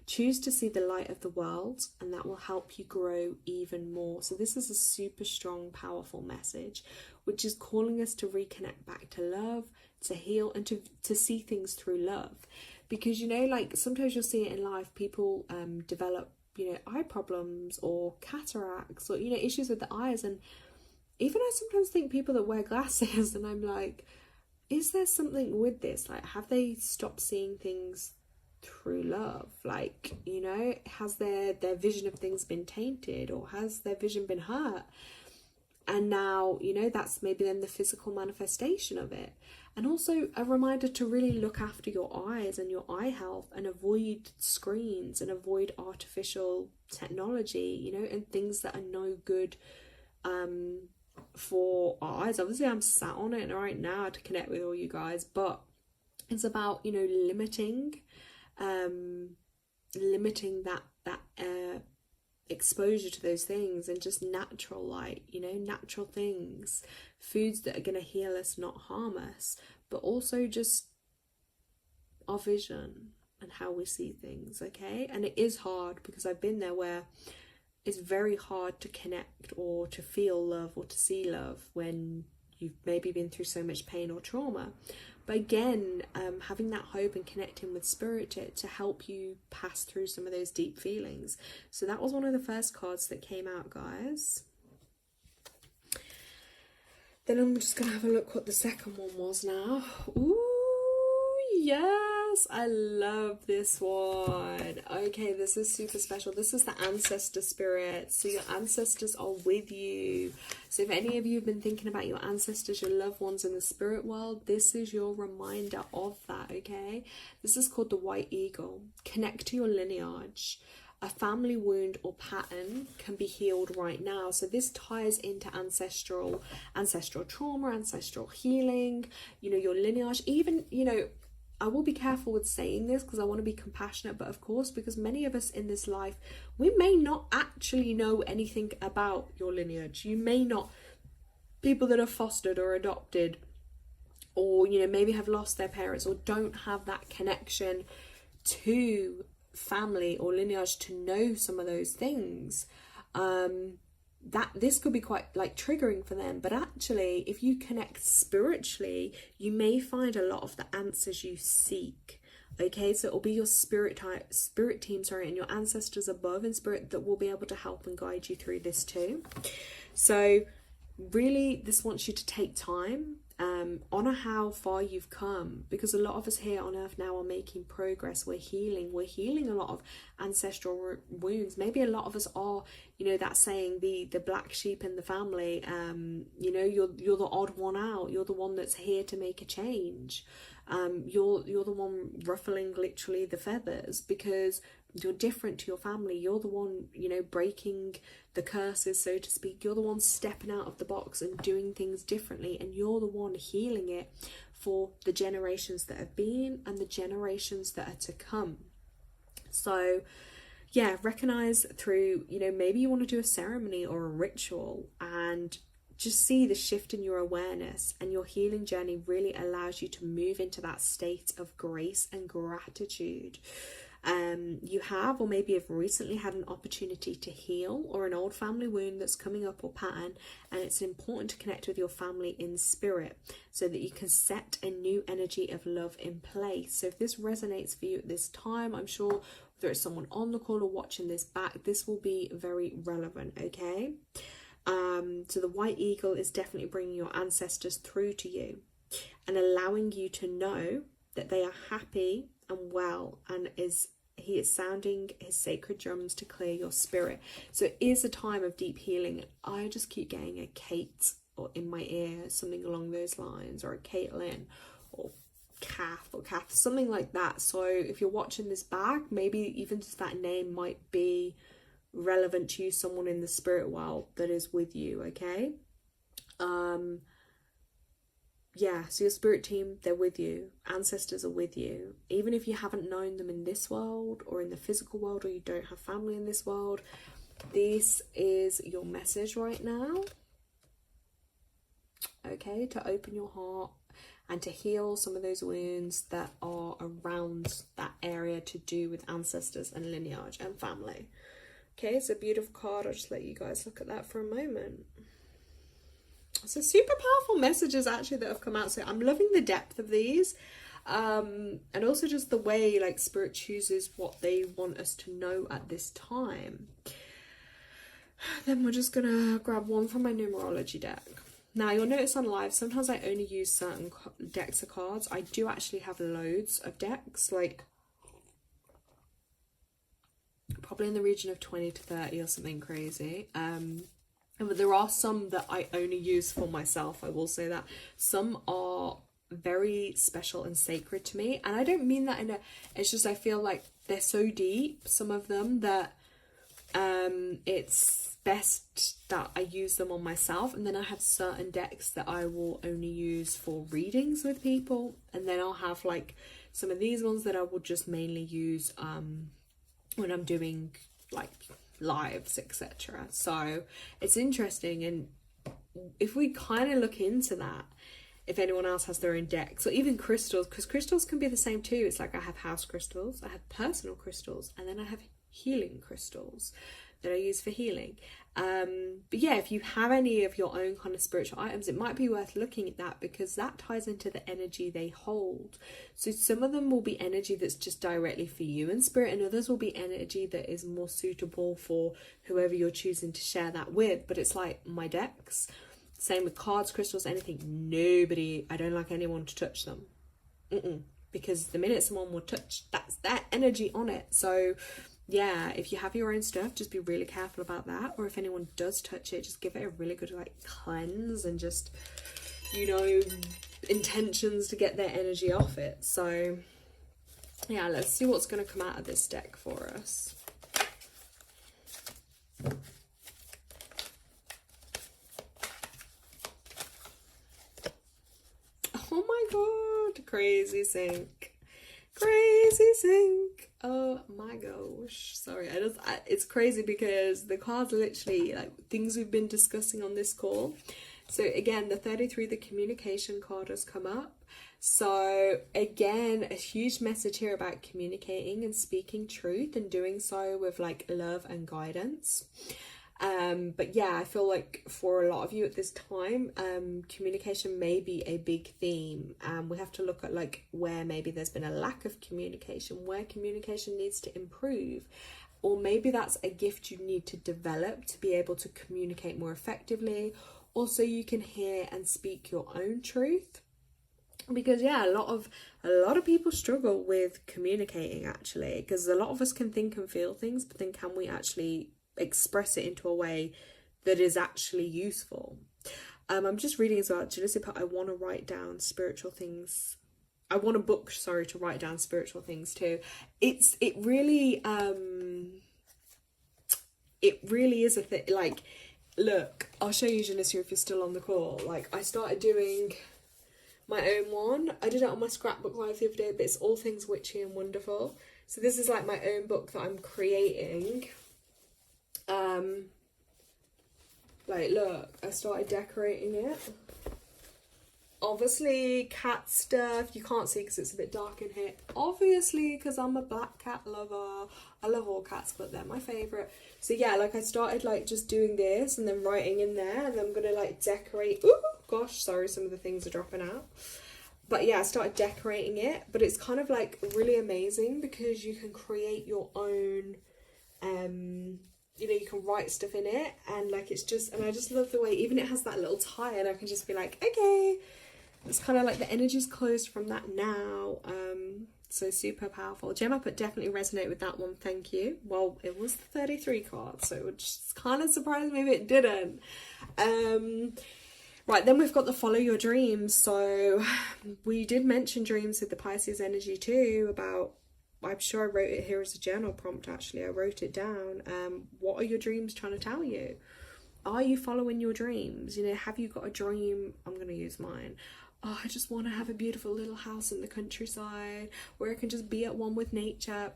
Speaker 1: Choose to see the light of the world, and that will help you grow even more. So this is a super strong, powerful message, which is calling us to reconnect back to love, to heal, and to see things through love. Because, you know, like sometimes you'll see it in life, people develop, you know, eye problems or cataracts or, you know, issues with the eyes. And even I sometimes think people that wear glasses, and I'm like, is there something with this? Like, have they stopped seeing things through love? Like, you know, has their vision of things been tainted, or has their vision been hurt? And now, you know, that's maybe then the physical manifestation of it. And also a reminder to really look after your eyes and your eye health, and avoid screens and avoid artificial technology, you know, and things that are no good for our eyes. Obviously, I'm sat on it right now to connect with all you guys, but it's about, you know, limiting that exposure to those things, and just natural light, you know, natural things, foods that are going to heal us, not harm us, but also just our vision and how we see things. Okay, and it is hard, because I've been there, where it's very hard to connect or to feel love or to see love when you've maybe been through so much pain or trauma. But again, having that hope and connecting with spirit to help you pass through some of those deep feelings. So that was one of the first cards that came out, guys. Then I'm just going to have a look what the second one was now. Ooh, yes, I love this one. Okay, this is super special. This is the ancestor spirit. So your ancestors are with you. So if any of you have been thinking about your ancestors, your loved ones in the spirit world, this is your reminder of that, okay? This is called the White Eagle. Connect to your lineage. A family wound or pattern can be healed right now. So this ties into ancestral trauma, ancestral healing, you know, your lineage. Even, you know, I will be careful with saying this because I want to be compassionate, but of course, because many of us in this life, we may not actually know anything about your lineage. You may not, people that are fostered or adopted, or, you know, maybe have lost their parents or don't have that connection to family or lineage to know some of those things, that this could be quite like triggering for them. But actually, if you connect spiritually, you may find a lot of the answers you seek. Okay, so it'll be your spirit team, and your ancestors above in spirit that will be able to help and guide you through this too. So really, this wants you to take time, honor how far you've come, because a lot of us here on earth now are making progress. We're healing a lot of ancestral wounds. Maybe a lot of us are, you know, that saying, the black sheep in the family. You know, you're the odd one out. You're the one that's here to make a change. You're the one ruffling literally the feathers, because you're different to your family. You're the one, you know, breaking the curses, so to speak. You're the one stepping out of the box and doing things differently, and you're the one healing it for the generations that have been and the generations that are to come. So yeah, recognize through, you know, maybe you want to do a ceremony or a ritual, and just see the shift in your awareness, and your healing journey really allows you to move into that state of grace and gratitude. You have, or maybe have recently had an opportunity to heal, or an old family wound that's coming up or pattern, and it's important to connect with your family in spirit so that you can set a new energy of love in place. So if this resonates for you at this time, I'm sure whether it's someone on the call or watching this back, this will be very relevant, okay? So the White Eagle is definitely bringing your ancestors through to you and allowing you to know that they are happy and well, and he is sounding his sacred drums to clear your spirit. So it is a time of deep healing. I just keep getting a Kate or in my ear, something along those lines, or a Caitlin or Kath, something like that. So if you're watching this back, maybe even just that name might be relevant to you, someone in the spirit world that is with you, okay? Yeah, so your spirit team, they're with you. Ancestors are with you. Even if you haven't known them in this world or in the physical world, or you don't have family in this world, this is your message right now. Okay, to open your heart, and to heal some of those wounds that are around that area to do with ancestors and lineage and family. Okay, it's a beautiful card. I'll just let you guys look at that for a moment. So super powerful messages actually that have come out. So I'm loving the depth of these. And also just the way like Spirit chooses what they want us to know at this time. Then we're just gonna grab one from my numerology deck. Now you'll notice on live, sometimes I only use certain decks of cards. I do actually have loads of decks, like probably in the region of 20 to 30 or something crazy. But there are some that I only use for myself, I will say that. Some are very special and sacred to me, and I don't mean that in a, it's just I feel like they're so deep, some of them, that it's best that I use them on myself. And then I have certain decks that I will only use for readings with people, and then I'll have like some of these ones that I will just mainly use when I'm doing like lives, etc. So it's interesting, and if we kind of look into that, if anyone else has their own decks or even crystals, because crystals can be the same too. It's like I have house crystals, I have personal crystals, and then I have healing crystals that I use for healing. But yeah, if you have any of your own kind of spiritual items, it might be worth looking at that, because that ties into the energy they hold. So some of them will be energy that's just directly for you in spirit, and others will be energy that is more suitable for whoever you're choosing to share that with. But it's like my decks, same with cards, crystals, anything, I don't like anyone to touch them. Because the minute someone will touch, that's that energy on it. So yeah, if you have your own stuff, just be really careful about that. Or if anyone does touch it, just give it a really good like cleanse, and just, you know, intentions to get their energy off it. So yeah, let's see what's going to come out of this deck for us. Oh my god, crazy sync. Crazy sync. Oh my gosh. Sorry, it's crazy because the cards are literally like things we've been discussing on this call. So again, the 33, the communication card has come up. So again, a huge message here about communicating and speaking truth, and doing so with like love and guidance. But yeah, I feel like for a lot of you at this time, communication may be a big theme. We have to look at like where maybe there's been a lack of communication, where communication needs to improve, or maybe that's a gift you need to develop to be able to communicate more effectively. Also, you can hear and speak your own truth, because yeah, a lot of people struggle with communicating actually, because a lot of us can think and feel things, but then can we actually express it into a way that is actually useful? I'm just reading as well, Julissa, I want to write down spiritual things. I want a book, sorry, to write down spiritual things too. It really is a thing. Like, look, I'll show you, Julissa, if you're still on the call. Like, I started doing my own one. I did it on my scrapbook live the other day, but it's all things witchy and wonderful. So this is like my own book that I'm creating. Like, look, I started decorating it. Obviously, cat stuff, you can't see because it's a bit dark in here. Obviously, because I'm a black cat lover. I love all cats, but they're my favourite. So yeah, like I started like just doing this and then writing in there, and I'm gonna like decorate. Ooh, gosh, sorry, some of the things are dropping out. But yeah, I started decorating it, but it's kind of like really amazing because you can create your own, you know, you can write stuff in it, and like it's just, and I just love the way even it has that little tie, and I can just be like, okay, it's kind of like the energy's closed from that now. So super powerful. Gemma put definitely resonate with that one, thank you. Well, it was the 33 card, so it just kind of surprised me if it didn't. Right, then we've got the follow your dreams. So we did mention dreams with the Pisces energy too, about, I'm sure I wrote it here as a journal prompt actually, I wrote it down. What are your dreams trying to tell you? Are you following your dreams? You know, have you got a dream? I'm going to use mine. Oh, I just want to have a beautiful little house in the countryside where I can just be at one with nature.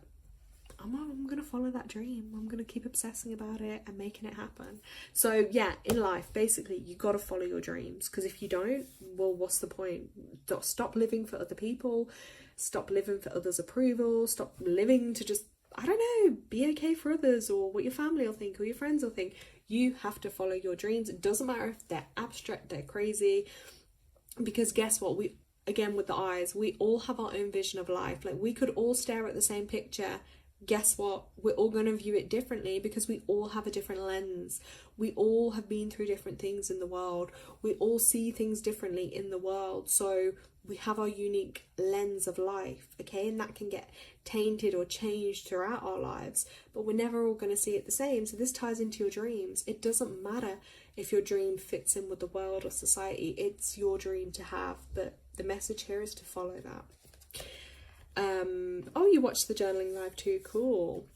Speaker 1: I'm gonna follow that dream. I'm gonna keep obsessing about it and making it happen. So yeah, in life, basically, you gotta follow your dreams, because if you don't, well, what's the point? Stop living for other people. Stop living for others' approval. Stop living to just, I don't know, be okay for others, or what your family will think, or your friends will think. You have to follow your dreams. It doesn't matter if they're abstract, they're crazy, because guess what? Again, with the eyes, we all have our own vision of life. Like, we could all stare at the same picture. Guess what? We're all going to view it differently, because we all have a different lens. We all have been through different things in the world. We all see things differently in the world. So we have our unique lens of life, okay? And that can get tainted or changed throughout our lives, but we're never all going to see it the same. So this ties into your dreams. It doesn't matter if your dream fits in with the world or society. It's your dream to have, but the message here is to follow that. Oh, you watched the journaling live too, cool.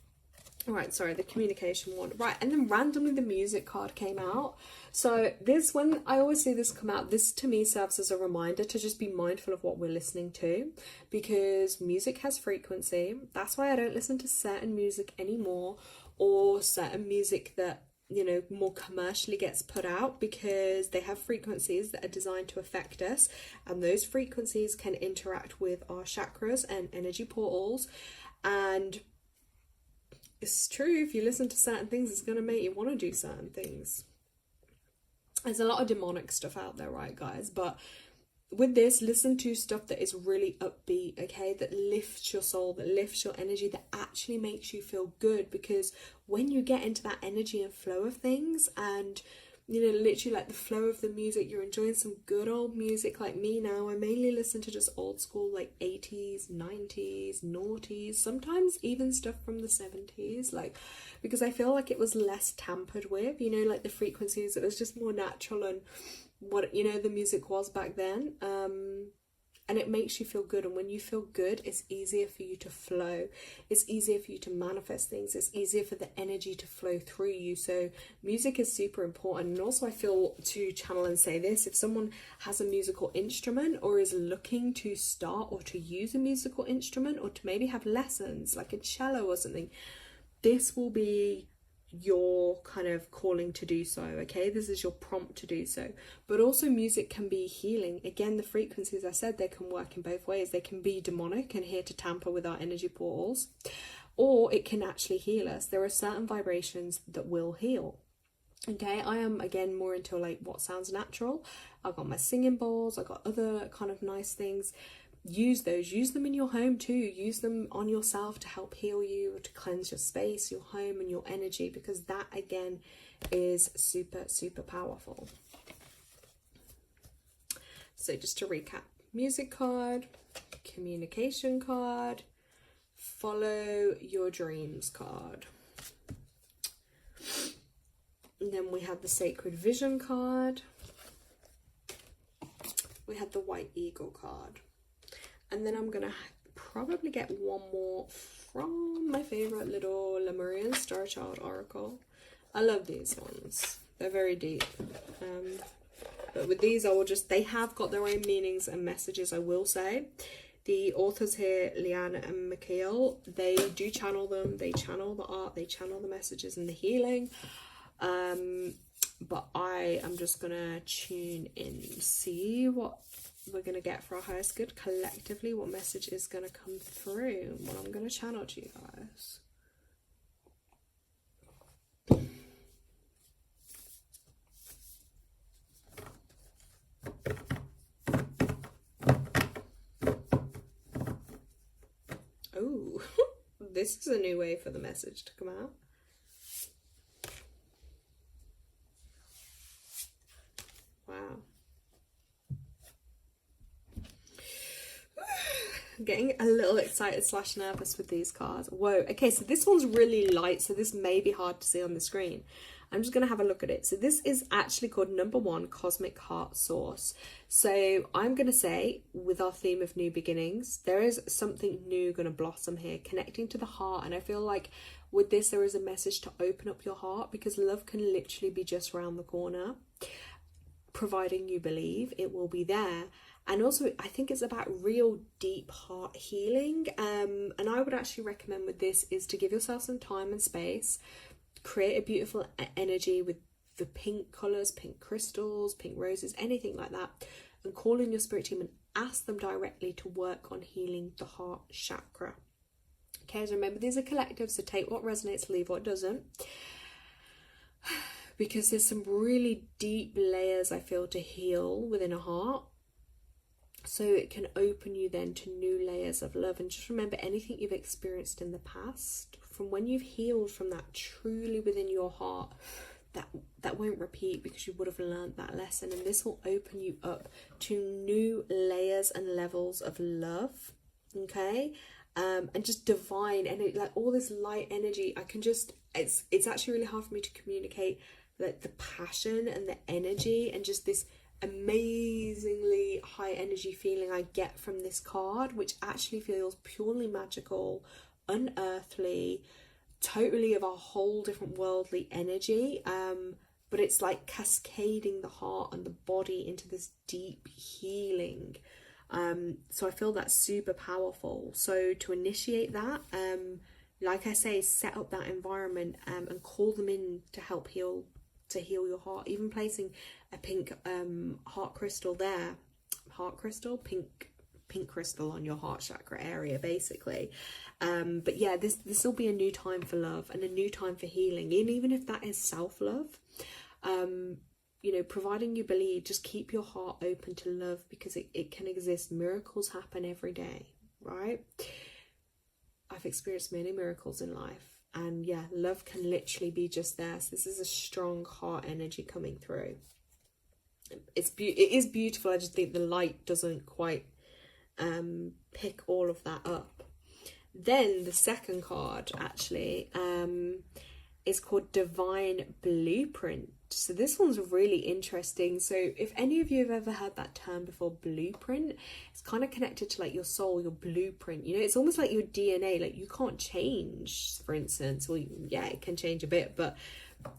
Speaker 1: All right, sorry, the communication one. Right, and then randomly the music card came out. So this, when I always see this come out, this to me serves as a reminder to just be mindful of what we're listening to, because music has frequency. That's why I don't listen to certain music anymore, or certain music that, you know, more commercially gets put out, because they have frequencies that are designed to affect us, and those frequencies can interact with our chakras and energy portals. And it's true, if you listen to certain things, it's going to make you want to do certain things. There's a lot of demonic stuff out there, right, guys? But with this, listen to stuff that is really upbeat, okay, that lifts your soul, that lifts your energy, that actually makes you feel good. Because when you get into that energy and flow of things, and, you know, literally like the flow of the music, you're enjoying some good old music. Like me now, I mainly listen to just old school, like 80s, 90s, noughties, sometimes even stuff from the 70s, like, because I feel like it was less tampered with, you know, like the frequencies, it was just more natural and what, you know, the music was back then. And it makes you feel good, and when you feel good, it's easier for you to flow, it's easier for you to manifest things, it's easier for the energy to flow through you. So music is super important. And also, I feel to channel and say this, if someone has a musical instrument, or is looking to start or to use a musical instrument, or to maybe have lessons like a cello or something, this will be your kind of calling to do so, okay? This is your prompt to do so. But also, music can be healing. Again, the frequencies, I said, they can work in both ways. They can be demonic and here to tamper with our energy portals, or it can actually heal us. There are certain vibrations that will heal, okay? I am, again, more into like what sounds natural. I've got my singing bowls, I've got other kind of nice things. Use those, use them in your home too, use them on yourself to help heal you, or to cleanse your space, your home, and your energy, because that again is super powerful. So just to recap, music card, communication card, follow your dreams card, and then we have the sacred vision card, we had the white eagle card. And then I'm gonna probably get one more from my favorite little Lemurian Star Child Oracle. I love these ones. They're very deep. But with these, I will just, they have got their own meanings and messages, I will say. The authors here, Liana and Mikhail, they do channel them. They channel the art, they channel the messages and the healing. But I am just gonna tune in, see what we're going to get for our highest good collectively, what message is going to come through, what I'm going to channel to you guys. Oh, this is a new way for the message to come out. Wow. Getting a little excited / nervous with these cards. Whoa. Okay, so this one's really light, so this may be hard to see on the screen. I'm just going to have a look at it. So this is actually called number 1, Cosmic Heart Source. So I'm going to say, with our theme of new beginnings, there is something new going to blossom here, connecting to the heart. And I feel like with this, there is a message to open up your heart, because love can literally be just around the corner. providing you believe, it will be there. And also, I think it's about real deep heart healing. And I would actually recommend with this is to give yourself some time and space, create a beautiful energy with the pink colours, pink crystals, pink roses, anything like that, and call in your spirit team and ask them directly to work on healing the heart chakra. Okay, so remember, these are collectives, so take what resonates, leave what doesn't. Because there's some really deep layers, I feel, to heal within a heart. So it can open you then to new layers of love. And just remember, anything you've experienced in the past, from when you've healed from that truly within your heart, that won't repeat, because you would have learned that lesson. And this will open you up to new layers and levels of love. Okay? And just divine, and like all this light energy, I can just, it's actually really hard for me to communicate like the passion and the energy and just this amazingly high energy feeling I get from this card, which actually feels purely magical, unearthly, totally of a whole different worldly energy. But it's like cascading the heart and the body into this deep healing. So I feel that's super powerful. So to initiate that, like I say, set up that environment and call them in to help heal your heart. Even placing a pink heart crystal there, pink crystal on your heart chakra area, basically. But yeah, this will be a new time for love and a new time for healing. And even if that is self-love, you know, providing you believe, just keep your heart open to love, because it can exist. Miracles happen every day, right? I've experienced many miracles in life, and yeah, love can literally be just there. So this is a strong heart energy coming through. It is beautiful. I just think the light doesn't quite pick all of that up. Then the second card actually is called Divine Blueprint. So this one's really interesting. So if any of you have ever heard that term before, blueprint, it's kind of connected to like your soul, your blueprint. You know, it's almost like your DNA. Like you can't change, for instance. Well, yeah, it can change a bit, but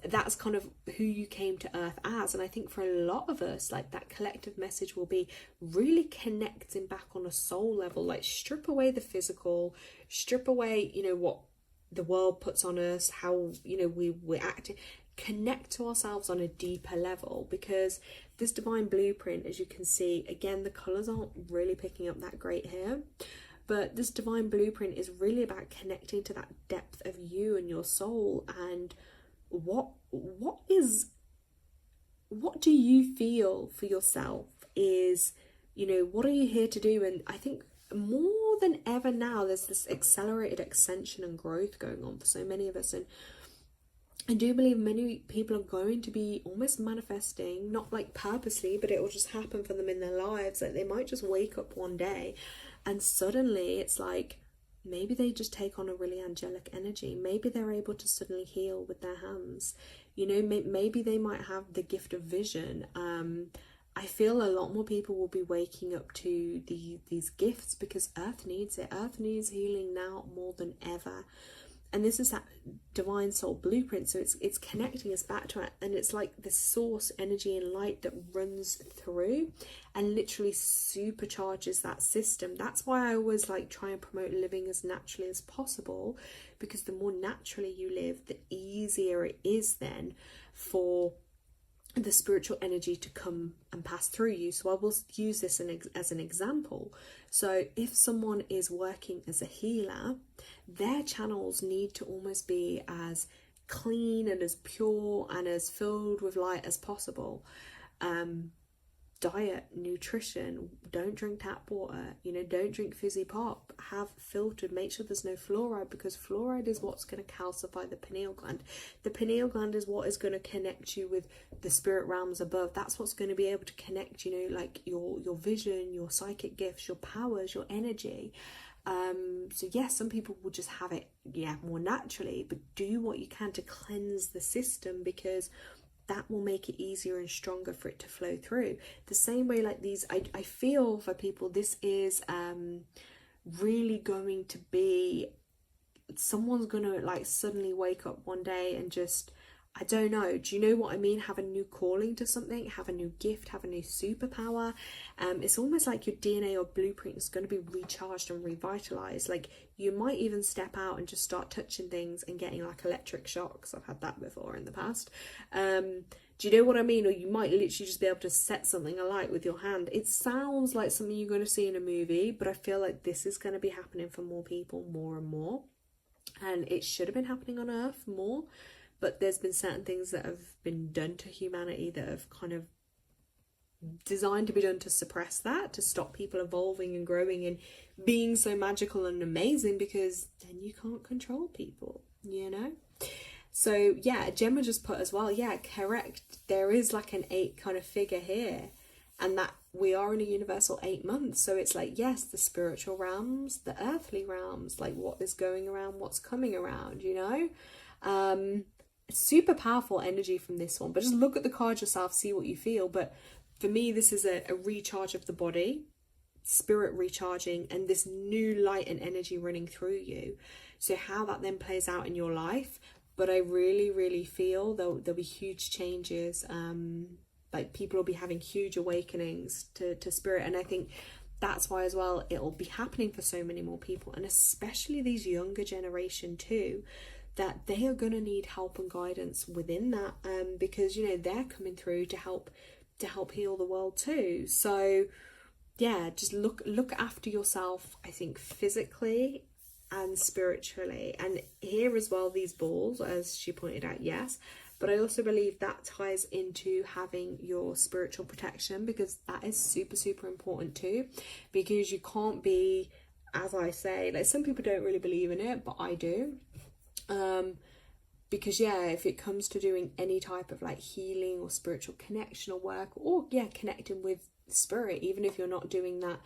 Speaker 1: that's kind of who you came to earth as. And I think for a lot of us, like that collective message will be really connecting back on a soul level. Like strip away the physical, strip away, you know, what the world puts on us, how, you know, we're acting, connect to ourselves on a deeper level. Because this divine blueprint, as you can see, again, the colors aren't really picking up that great here, but this divine blueprint is really about connecting to that depth of you and your soul. And what do you feel for yourself is, you know, what are you here to do? And I think more than ever now, there's this accelerated ascension and growth going on for so many of us. And I do believe many people are going to be almost manifesting, not like purposely, but it will just happen for them in their lives. Like they might just wake up one day and suddenly it's like, maybe they just take on a really angelic energy. Maybe they're able to suddenly heal with their hands. You know, maybe they might have the gift of vision. I feel a lot more people will be waking up to these gifts, because Earth needs it. Earth needs healing now more than ever. And this is that divine soul blueprint. So it's connecting us back to it. And it's like the source energy and light that runs through and literally supercharges that system. That's why I always like try and promote living as naturally as possible, because the more naturally you live, the easier it is then for the spiritual energy to come and pass through you. So I will use this as an example. So if someone is working as a healer, their channels need to almost be as clean and as pure and as filled with light as possible. Diet, nutrition, don't drink tap water, you know, don't drink fizzy pop, have filtered, make sure there's no fluoride, because fluoride is what's going to calcify the pineal gland. The pineal gland is what is going to connect you with the spirit realms above. That's what's going to be able to connect, you know, like your vision, your psychic gifts, your powers, your energy. So yes, some people will just have it, yeah, more naturally, but do what you can to cleanse the system, because that will make it easier and stronger for it to flow through. The same way, like these, I feel for people, this is really going to be, someone's gonna like suddenly wake up one day and just, I don't know. Do you know what I mean? Have a new calling to something, have a new gift, have a new superpower. It's almost like your DNA or blueprint is going to be recharged and revitalized. Like, you might even step out and just start touching things and getting like electric shocks. I've had that before in the past. Do you know what I mean? Or you might literally just be able to set something alight with your hand. It sounds like something you're going to see in a movie, but I feel like this is going to be happening for more people more and more. And it should have been happening on Earth more. But there's been certain things that have been done to humanity that have kind of designed to be done to suppress that, to stop people evolving and growing and being so magical and amazing, because then you can't control people, you know? So yeah, Gemma just put as well, yeah, correct. There is like an 8 kind of figure here, and that we are in a universal 8 months. So it's like, yes, the spiritual realms, the earthly realms, like what is going around, what's coming around, you know? Super powerful energy from this one, but just look at the card yourself, see what you feel. But for me, this is a recharge of the body, spirit recharging, and this new light and energy running through you. So how that then plays out in your life, but I really feel there'll be huge changes. Like, people will be having huge awakenings to spirit, and I think that's why as well it'll be happening for so many more people, and especially these younger generation too, that they are going to need help and guidance within that, because, you know, they're coming through to help heal the world too. So yeah, just look after yourself, I think, physically and spiritually. And here as well, these balls, as she pointed out, yes, but I also believe that ties into having your spiritual protection, because that is super important too, because you can't be, as I say, like, some people don't really believe in it, but I do. Because yeah, if it comes to doing any type of like healing or spiritual connection or work, or yeah, connecting with spirit, even if you're not doing that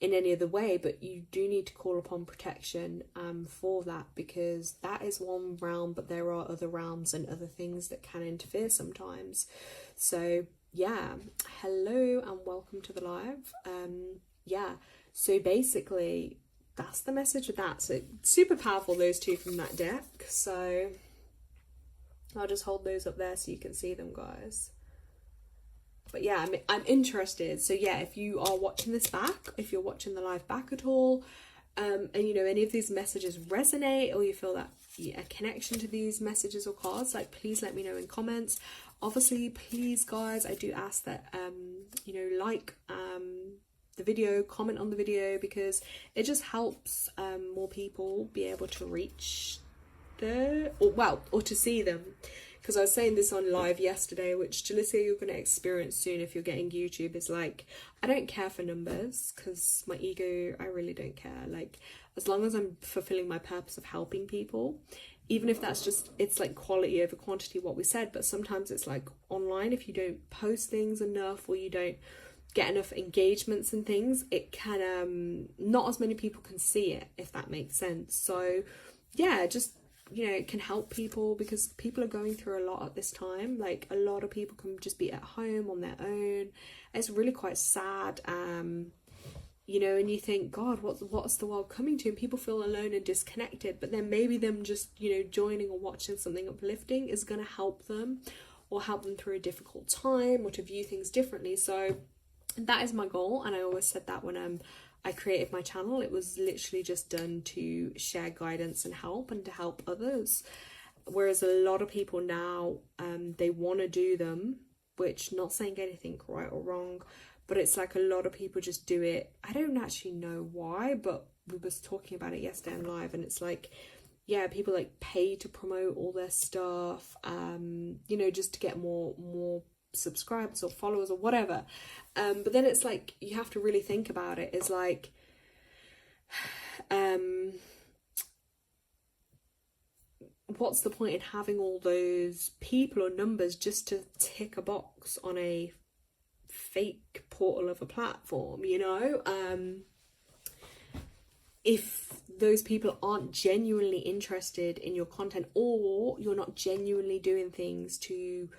Speaker 1: in any other way, but you do need to call upon protection for that, because that is one realm, but there are other realms and other things that can interfere sometimes. So yeah, hello and welcome to the live. Yeah, so basically that's the message of that. So super powerful, those two from that deck. So I'll just hold those up there so you can see them, guys. But yeah, I'm interested. So yeah, if you are watching this back, if you're watching the live back at all, and you know, any of these messages resonate, or you feel that a connection to these messages or cards, like, please let me know in comments. Obviously, please guys, I do ask that you know, like the video, comment on the video, because it just helps more people be able to reach or to see them. Because I was saying this on live yesterday, which Jalissa, you're going to experience soon if you're getting YouTube, is like, I don't care for numbers, because my ego, I really don't care. Like, as long as I'm fulfilling my purpose of helping people, even if that's just, it's like quality over quantity, what we said, but sometimes it's like online, if you don't post things enough, or you don't get enough engagements and things, it can not as many people can see it, if that makes sense. So yeah, just, you know, it can help people, because people are going through a lot at this time. Like, a lot of people can just be at home on their own. It's really quite sad, you know, and you think, God, what's the world coming to? And people feel alone and disconnected, but then maybe them just, you know, joining or watching something uplifting is going to help them, or help them through a difficult time, or to view things differently. So that is my goal, and I always said that when I created my channel, it was literally just done to share guidance and help, and to help others. Whereas a lot of people now, they want to do them, which, not saying anything right or wrong, but it's like a lot of people just do it. I don't actually know why, but we was talking about it yesterday in live, and it's like, yeah, people like pay to promote all their stuff, you know, just to get more subscribers or followers or whatever. But then it's like, you have to really think about it. It's like, what's the point in having all those people or numbers just to tick a box on a fake portal of a platform, you know? If those people aren't genuinely interested in your content, or you're not genuinely doing things to,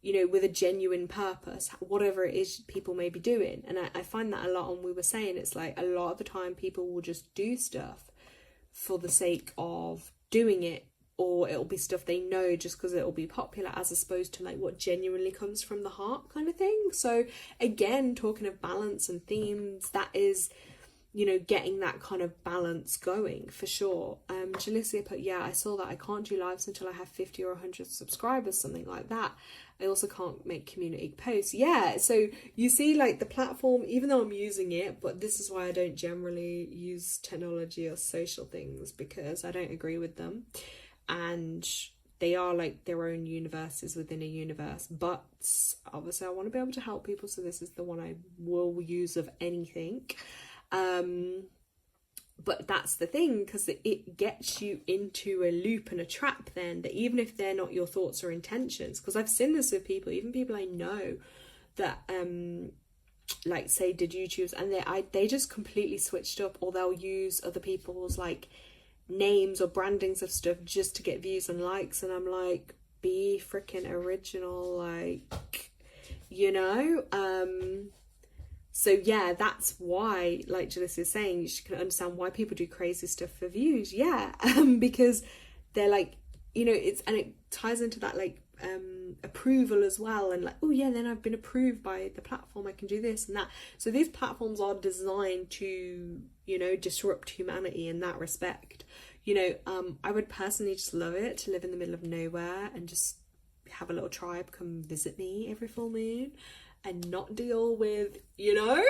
Speaker 1: you know, with a genuine purpose, whatever it is people may be doing. And I find that a lot, and we were saying, it's like a lot of the time people will just do stuff for the sake of doing it, or it'll be stuff they know just because it'll be popular, as opposed to like what genuinely comes from the heart kind of thing. So again, talking of balance and themes, that is, you know, getting that kind of balance going for sure. Jalicia put, yeah, I saw that. I can't do lives until I have 50 or 100 subscribers, something like that. I also can't make community posts. Yeah, so you see, like, the platform, even though I'm using it, but this is why I don't generally use technology or social things, because I don't agree with them. And they are like their own universes within a universe. But obviously I want to be able to help people, so this is the one I will use of anything. But that's the thing, because it gets you into a loop and a trap then, that even if they're not your thoughts or intentions, because I've seen this with people, even people I know that like say did YouTubes, and they just completely switched up, or they'll use other people's like names or brandings of stuff just to get views and likes, and I'm like, be freaking original, like, you know. So yeah, that's why, like Jalissa is saying, you can understand why people do crazy stuff for views. Yeah, because they're like, you know, and it ties into that like approval as well, and like, oh yeah, then I've been approved by the platform, I can do this and that. So these platforms are designed to, you know, disrupt humanity in that respect. You know, I would personally just love it to live in the middle of nowhere and just have a little tribe come visit me every full moon, and not deal with, you know,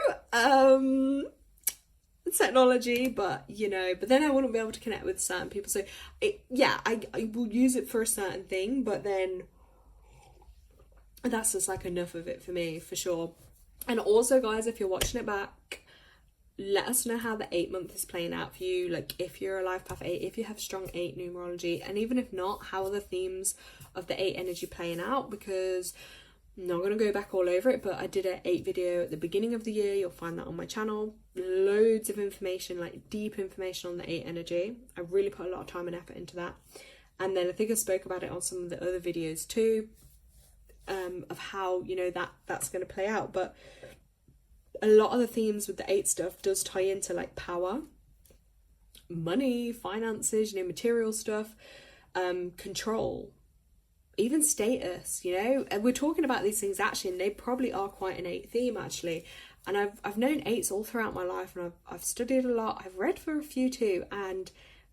Speaker 1: technology, but, you know, but then I wouldn't be able to connect with certain people. So I will use it for a certain thing, but then that's just like enough of it for me, for sure. And also, guys, if you're watching it back, let us know how the 8 month is playing out for you. Like, if you're a life path 8, if you have strong 8 numerology, and even if not, how are the themes of the 8 energy playing out? Because I'm not going to go back all over it, but I did an 8 video at the beginning of the year. You'll find that on my channel. Loads of information, like deep information on the 8 energy. I really put a lot of time and effort into that. And then I think I spoke about it on some of the other videos too, of how, you know, that's going to play out. But a lot of the themes with the 8 stuff does tie into like power, money, finances, you know, material stuff, control, even status, you know. And we're talking about these things actually, and they probably are quite an 8 theme actually. And I've known 8s all throughout my life, and I've studied a lot. I've read for a few too, and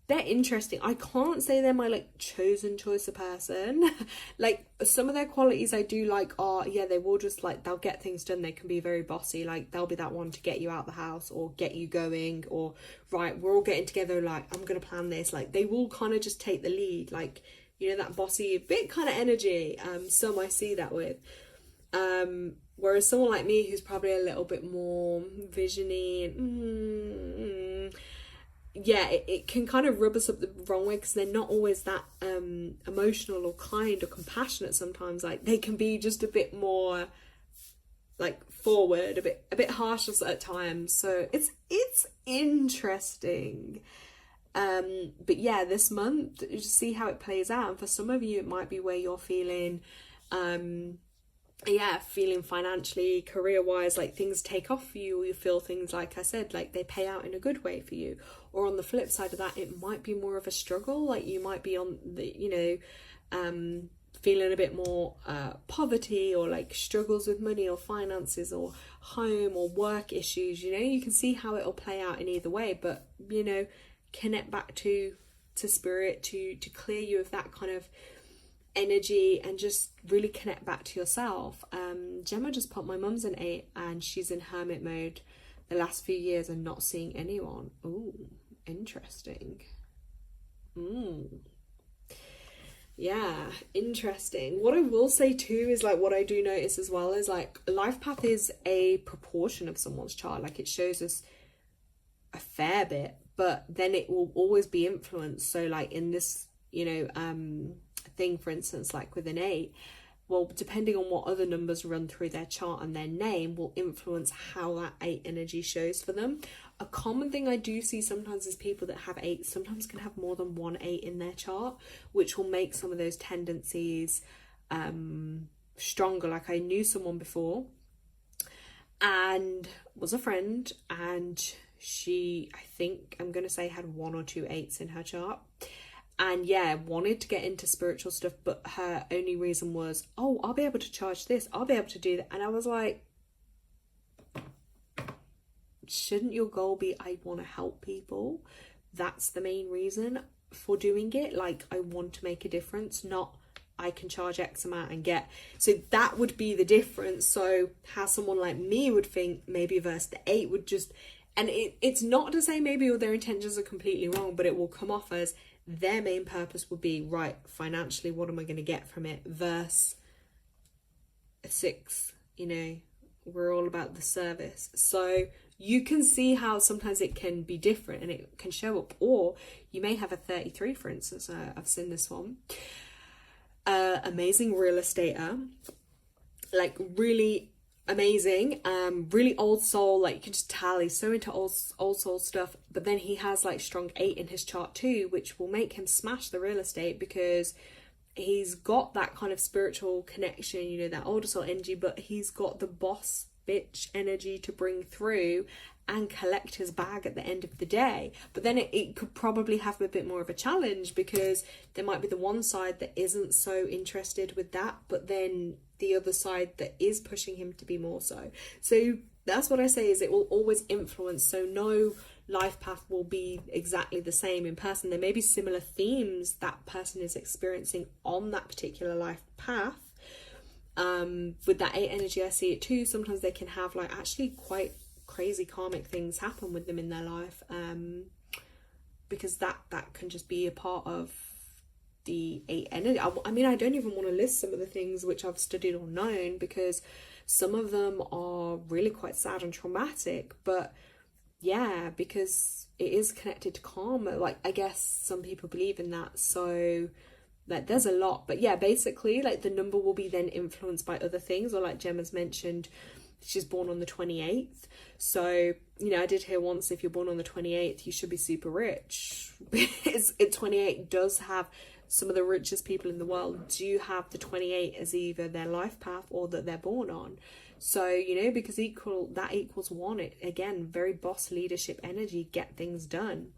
Speaker 1: they're interesting. I can't say they're my like chosen choice of person. Like, some of their qualities I do like are, yeah, they will just like, they'll get things done. They can be very bossy. Like, they'll be that one to get you out the house or get you going, or right, we're all getting together, like, I'm gonna plan this. Like, they will kind of just take the lead, like, you know, that bossy bit kind of energy. Some I see that with. Whereas someone like me, who's probably a little bit more visiony, yeah, it can kind of rub us up the wrong way, because they're not always that emotional or kind or compassionate sometimes. Like, they can be just a bit more like forward, a bit harsh at times. So it's interesting. But yeah, this month, just see how it plays out. And for some of you, it might be where you're feeling feeling financially, career-wise, like things take off for you, or you feel things, like I said, like they pay out in a good way for you. Or on the flip side of that, it might be more of a struggle, like you might be on the, you know, feeling a bit more poverty, or like struggles with money or finances or home or work issues. You know, you can see how it'll play out in either way, but, you know, connect back to spirit to clear you of that kind of energy, and just really connect back to yourself. Gemma just put, my mum's an 8 and she's in hermit mode the last few years and not seeing anyone. Ooh, interesting. Yeah, interesting. What I will say too is, like, what I do notice as well is, like, life path is a proportion of someone's chart. Like, it shows us a fair bit, but then it will always be influenced. So like in this, you know, thing, for instance, like with an 8, well, depending on what other numbers run through their chart and their name will influence how that 8 energy shows for them. A common thing I do see sometimes is people that have 8 sometimes can have more than one 8 in their chart, which will make some of those tendencies stronger. Like, I knew someone before and was a friend, and she, I think I'm going to say, had 1 or 2 8s in her chart. and yeah, wanted to get into spiritual stuff, but her only reason was, oh, I'll be able to charge this, I'll be able to do that. And I was like, shouldn't your goal be, I want to help people? That's the main reason for doing it. Like, I want to make a difference, not I can charge X amount and get. So that would be the difference. So how someone like me would think, maybe verse the 8 would just, and it's not to say maybe all their intentions are completely wrong, but it will come off as their main purpose would be, right, financially, what am I going to get from it? Verse 6, you know, we're all about the service. So you can see how sometimes it can be different and it can show up. Or you may have a 33, for instance. I've seen this one. Amazing real estater, like really amazing, really old soul, like you can just tell he's so into old soul stuff. But then he has like strong 8 in his chart too, which will make him smash the real estate because he's got that kind of spiritual connection, you know, that older soul energy, but he's got the boss bitch energy to bring through and collect his bag at the end of the day. But then it could probably have a bit more of a challenge because there might be the one side that isn't so interested with that, but then the other side that is pushing him to be more so. So that's what I say, is it will always influence. So no life path will be exactly the same in person. There may be similar themes that person is experiencing on that particular life path. With that 8 energy, I see it too. Sometimes they can have like actually quite crazy karmic things happen with them in their life, because that can just be a part of the 8 energy. I mean, I don't even want to list some of the things which I've studied or known, because some of them are really quite sad and traumatic, but yeah, because it is connected to karma. Like, I guess some people believe in that, so like there's a lot. But yeah, basically like the number will be then influenced by other things, or like Gemma's mentioned, she's born on the 28th. So, you know, I did hear once, if you're born on the 28th, you should be super rich. Because 28 does have, some of the richest people in the world do have the 28 as either their life path or that they're born on. So, you know, because that equals 1. It, again, very boss leadership energy, get things done.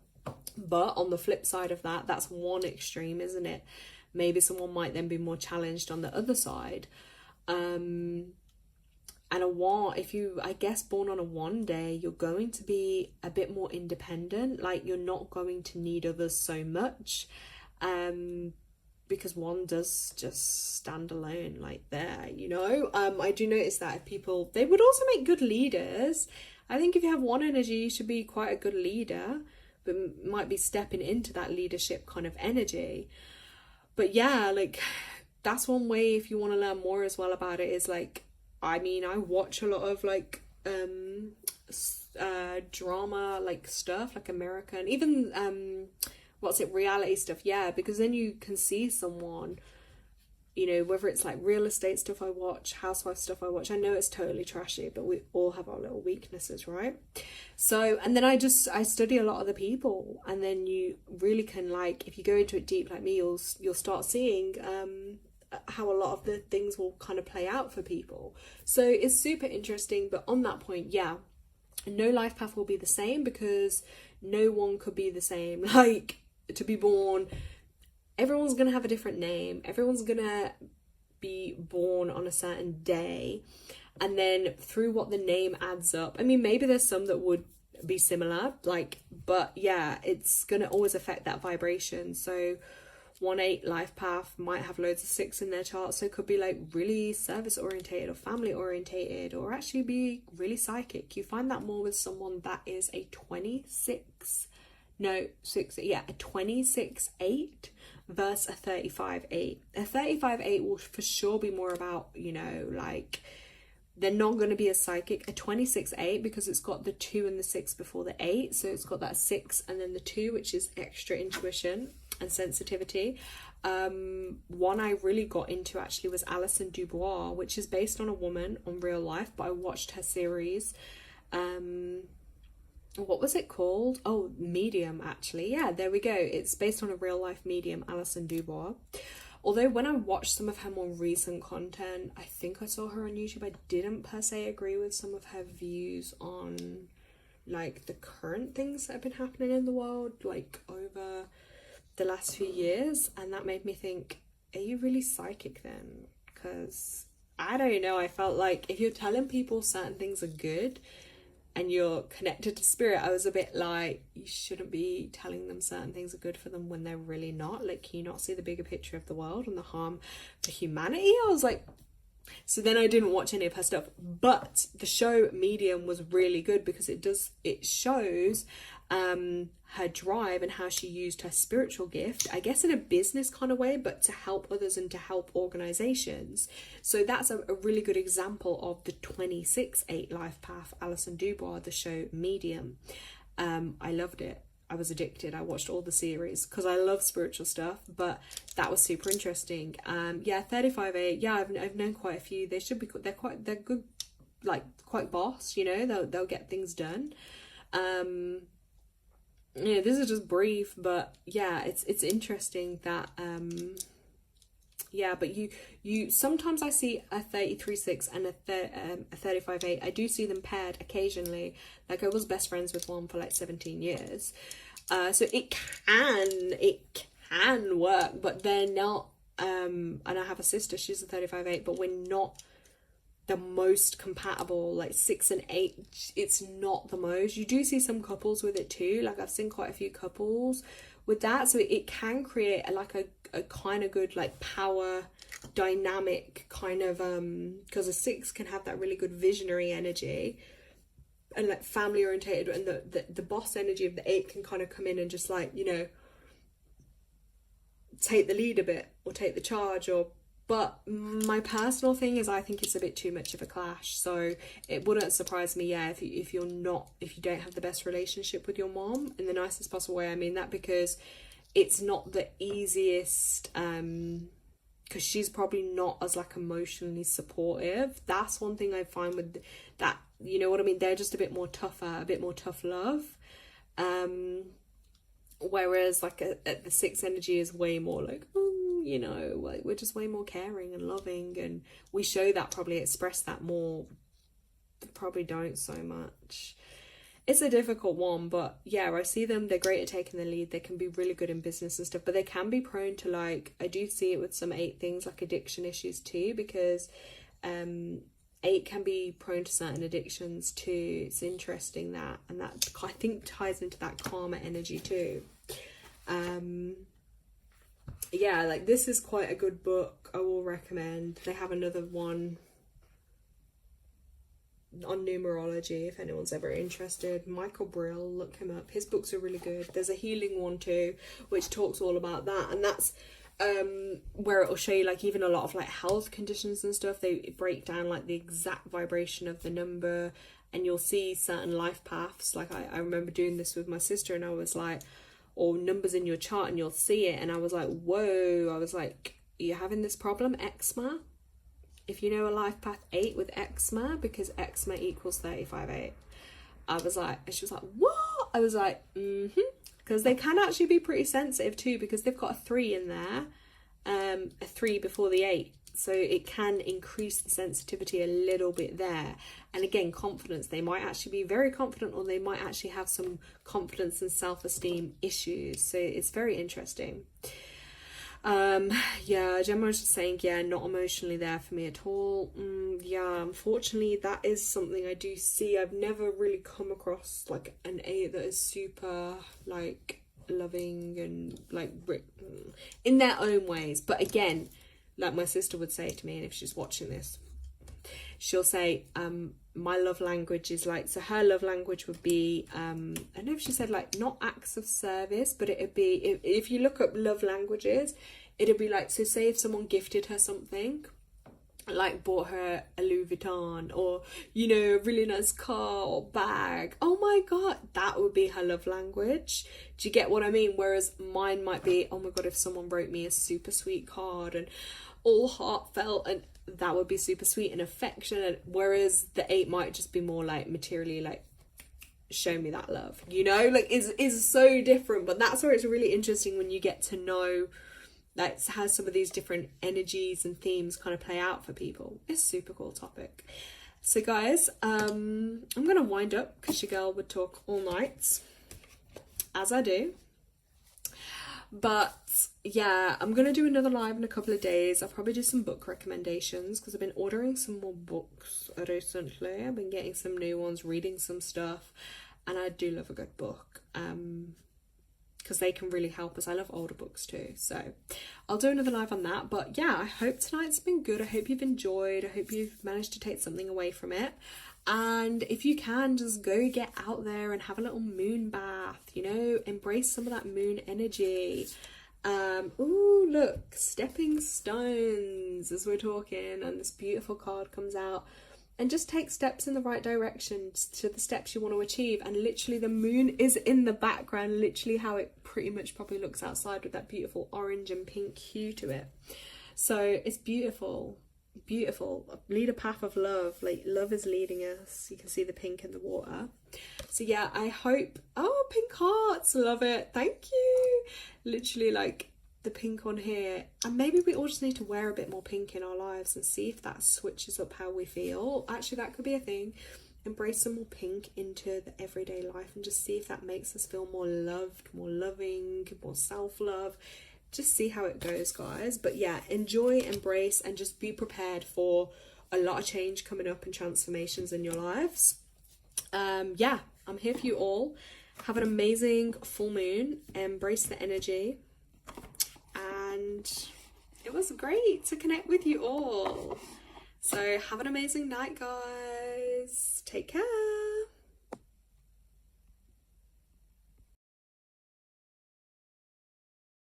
Speaker 1: But on the flip side of that, that's one extreme, isn't it? Maybe someone might then be more challenged on the other side. And a 1, if you, I guess, born on a 1 day, you're going to be a bit more independent. Like, you're not going to need others so much, because 1 does just stand alone, like there, you know. I do notice that if people, they would also make good leaders. I think if you have 1 energy, you should be quite a good leader, but might be stepping into that leadership kind of energy. But yeah, like that's one way, if you want to learn more as well about it, is like, I mean, I watch a lot of like drama like stuff, like American, even reality stuff. Yeah, because then you can see someone, you know, whether it's like real estate stuff I watch, housewife stuff I watch. I know it's totally trashy, but we all have our little weaknesses, right? So, and then I study a lot of the people, and then you really can, like, if you go into it deep like me, you'll start seeing how a lot of the things will kind of play out for people. So it's super interesting. But on that point, yeah, no life path will be the same, because no one could be the same. Like, to be born, everyone's gonna have a different name, everyone's gonna be born on a certain day, and then through what the name adds up, I mean, maybe there's some that would be similar, like, but yeah, it's gonna always affect that vibration. So 1/8 life path might have loads of 6 in their chart, so it could be like really service orientated or family orientated, or actually be really psychic. You find that more with someone that is a 26/8 versus a 35/8. A 35/8 will for sure be more about, you know, like, they're not going to be as psychic. A 26/8, because it's got the 2 and the 6 before the 8, so it's got that 6 and then the 2, which is extra intuition and sensitivity. One I really got into actually was Alison Dubois, which is based on a woman on real life, but I watched her series. What was it called? Oh, Medium, actually. Yeah, there we go. It's based on a real life medium, Alison Dubois. Although when I watched some of her more recent content, I think I saw her on YouTube, I didn't per se agree with some of her views on like the current things that have been happening in the world, like over the last few years, and that made me think, are you really psychic then? Because I don't know, I felt like if you're telling people certain things are good and you're connected to spirit, I was a bit like, you shouldn't be telling them certain things are good for them when they're really not. Like, can you not see the bigger picture of the world and the harm for humanity? I was like, so then I didn't watch any of her stuff. But the show Medium was really good because it shows her drive and how she used her spiritual gift, I guess in a business kind of way, but to help others and to help organizations. So that's a really good example of the 26/8 life path, Alison Dubois, the show Medium. I loved it. I was addicted. I watched all the series because I love spiritual stuff, but that was super interesting. Yeah, 35/8. Yeah, I've known quite a few. They should be. They're good, like quite boss. You know, they'll get things done. Yeah, this is just brief, but yeah, it's interesting that yeah, but you sometimes I see a 33/6 and a 35/8. I do see them paired occasionally. Like, I was best friends with one for like 17 years. So it can work, but they're not and I have a sister, she's a 35/8, but we're not the most compatible. Like 6 and 8, it's not the most. You do see some couples with it too. Like, I've seen quite a few couples with that, so it can create a kind of good like power dynamic kind of because a 6 can have that really good visionary energy and like family orientated, and the boss energy of the 8 can kind of come in and just like, you know, take the lead a bit or take the charge. Or but my personal thing is, I think it's a bit too much of a clash. So it wouldn't surprise me, yeah, if you don't have the best relationship with your mom in the nicest possible way. I mean that because it's not the easiest, because she's probably not as like emotionally supportive. That's one thing I find with that, you know what I mean? They're just a bit more tougher, a bit more tough love. Whereas like the 6 energy is way more like, you know, like we're just way more caring and loving, and we show that, probably express that more. Probably don't so much. It's a difficult one, but yeah, I see them, they're great at taking the lead. They can be really good in business and stuff, but they can be prone to, like, I do see it with some 8 things, like addiction issues too, because 8 can be prone to certain addictions too. It's interesting that, and that I think ties into that karma energy too. Yeah, like this is quite a good book. I will recommend. They have another one on numerology if anyone's ever interested. Michael Brill, look him up. His books are really good. There's a healing one too, which talks all about that, and that's where it'll show you like even a lot of like health conditions and stuff. They break down like the exact vibration of the number, and you'll see certain life paths. Like I remember doing this with my sister, and I was like, or numbers in your chart, and you'll see it, and I was like, whoa. I was like, are you having this problem, eczema? If you know a life path 8 with eczema, because eczema equals 35/8. I was like, and she was like, what? I was like, because they can actually be pretty sensitive too, because they've got a 3 in there, a 3 before the 8, so it can increase the sensitivity a little bit there. And again, confidence, they might actually be very confident, or they might actually have some confidence and self-esteem issues, so it's very interesting. Yeah, Gemma was just saying, yeah, not emotionally there for me at all. Yeah, unfortunately that is something I do see. I've never really come across like an 8 that is super like loving and like in their own ways. But again, like my sister would say to me, and if she's watching this, she'll say, my love language is like, so her love language would be, I don't know if she said like not acts of service, but it'd be, if you look up love languages, it'd be like, so say if someone gifted her something, like bought her a Louis Vuitton, or, you know, a really nice car or bag, oh my god, that would be her love language. Do you get what I mean? Whereas mine might be, oh my god, if someone wrote me a super sweet card and all heartfelt, and that would be super sweet and affectionate. Whereas the 8 might just be more like materially, like, show me that love, you know, like is so different. But that's where it's really interesting when you get to know like how some of these different energies and themes kind of play out for people. It's a super cool topic. So guys, I'm gonna wind up because your girl would talk all night, as I do. But yeah, I'm gonna do another live in a couple of days. I'll probably do some book recommendations because I've been ordering some more books recently. I've been getting some new ones, reading some stuff, and I do love a good book. Because they can really help us. I love older books too, so I'll do another live on that. But yeah, I hope tonight's been good. I hope you've enjoyed. I hope you've managed to take something away from it. And if you can, just go get out there and have a little moon bath, you know, embrace some of that moon energy. Ooh, look, stepping stones as we're talking, and this beautiful card comes out. And just take steps in the right direction to the steps you want to achieve. And literally the moon is in the background, literally how it pretty much probably looks outside with that beautiful orange and pink hue to it. So it's beautiful, beautiful. Lead a path of love, like love is leading us. You can see the pink in the water. So yeah, I hope, oh, pink hearts, love it, thank you. Literally like the pink on here, and maybe we all just need to wear a bit more pink in our lives and see if that switches up how we feel. Actually, that could be a thing. Embrace some more pink into the everyday life and just see if that makes us feel more loved, more loving, more self-love. Just see how it goes, guys. But yeah, enjoy, embrace, and just be prepared for a lot of change coming up and transformations in your lives. Yeah, I'm here for you all. Have an amazing full moon. Embrace the energy. And it was great to connect with you all. So have an amazing night, guys. Take care.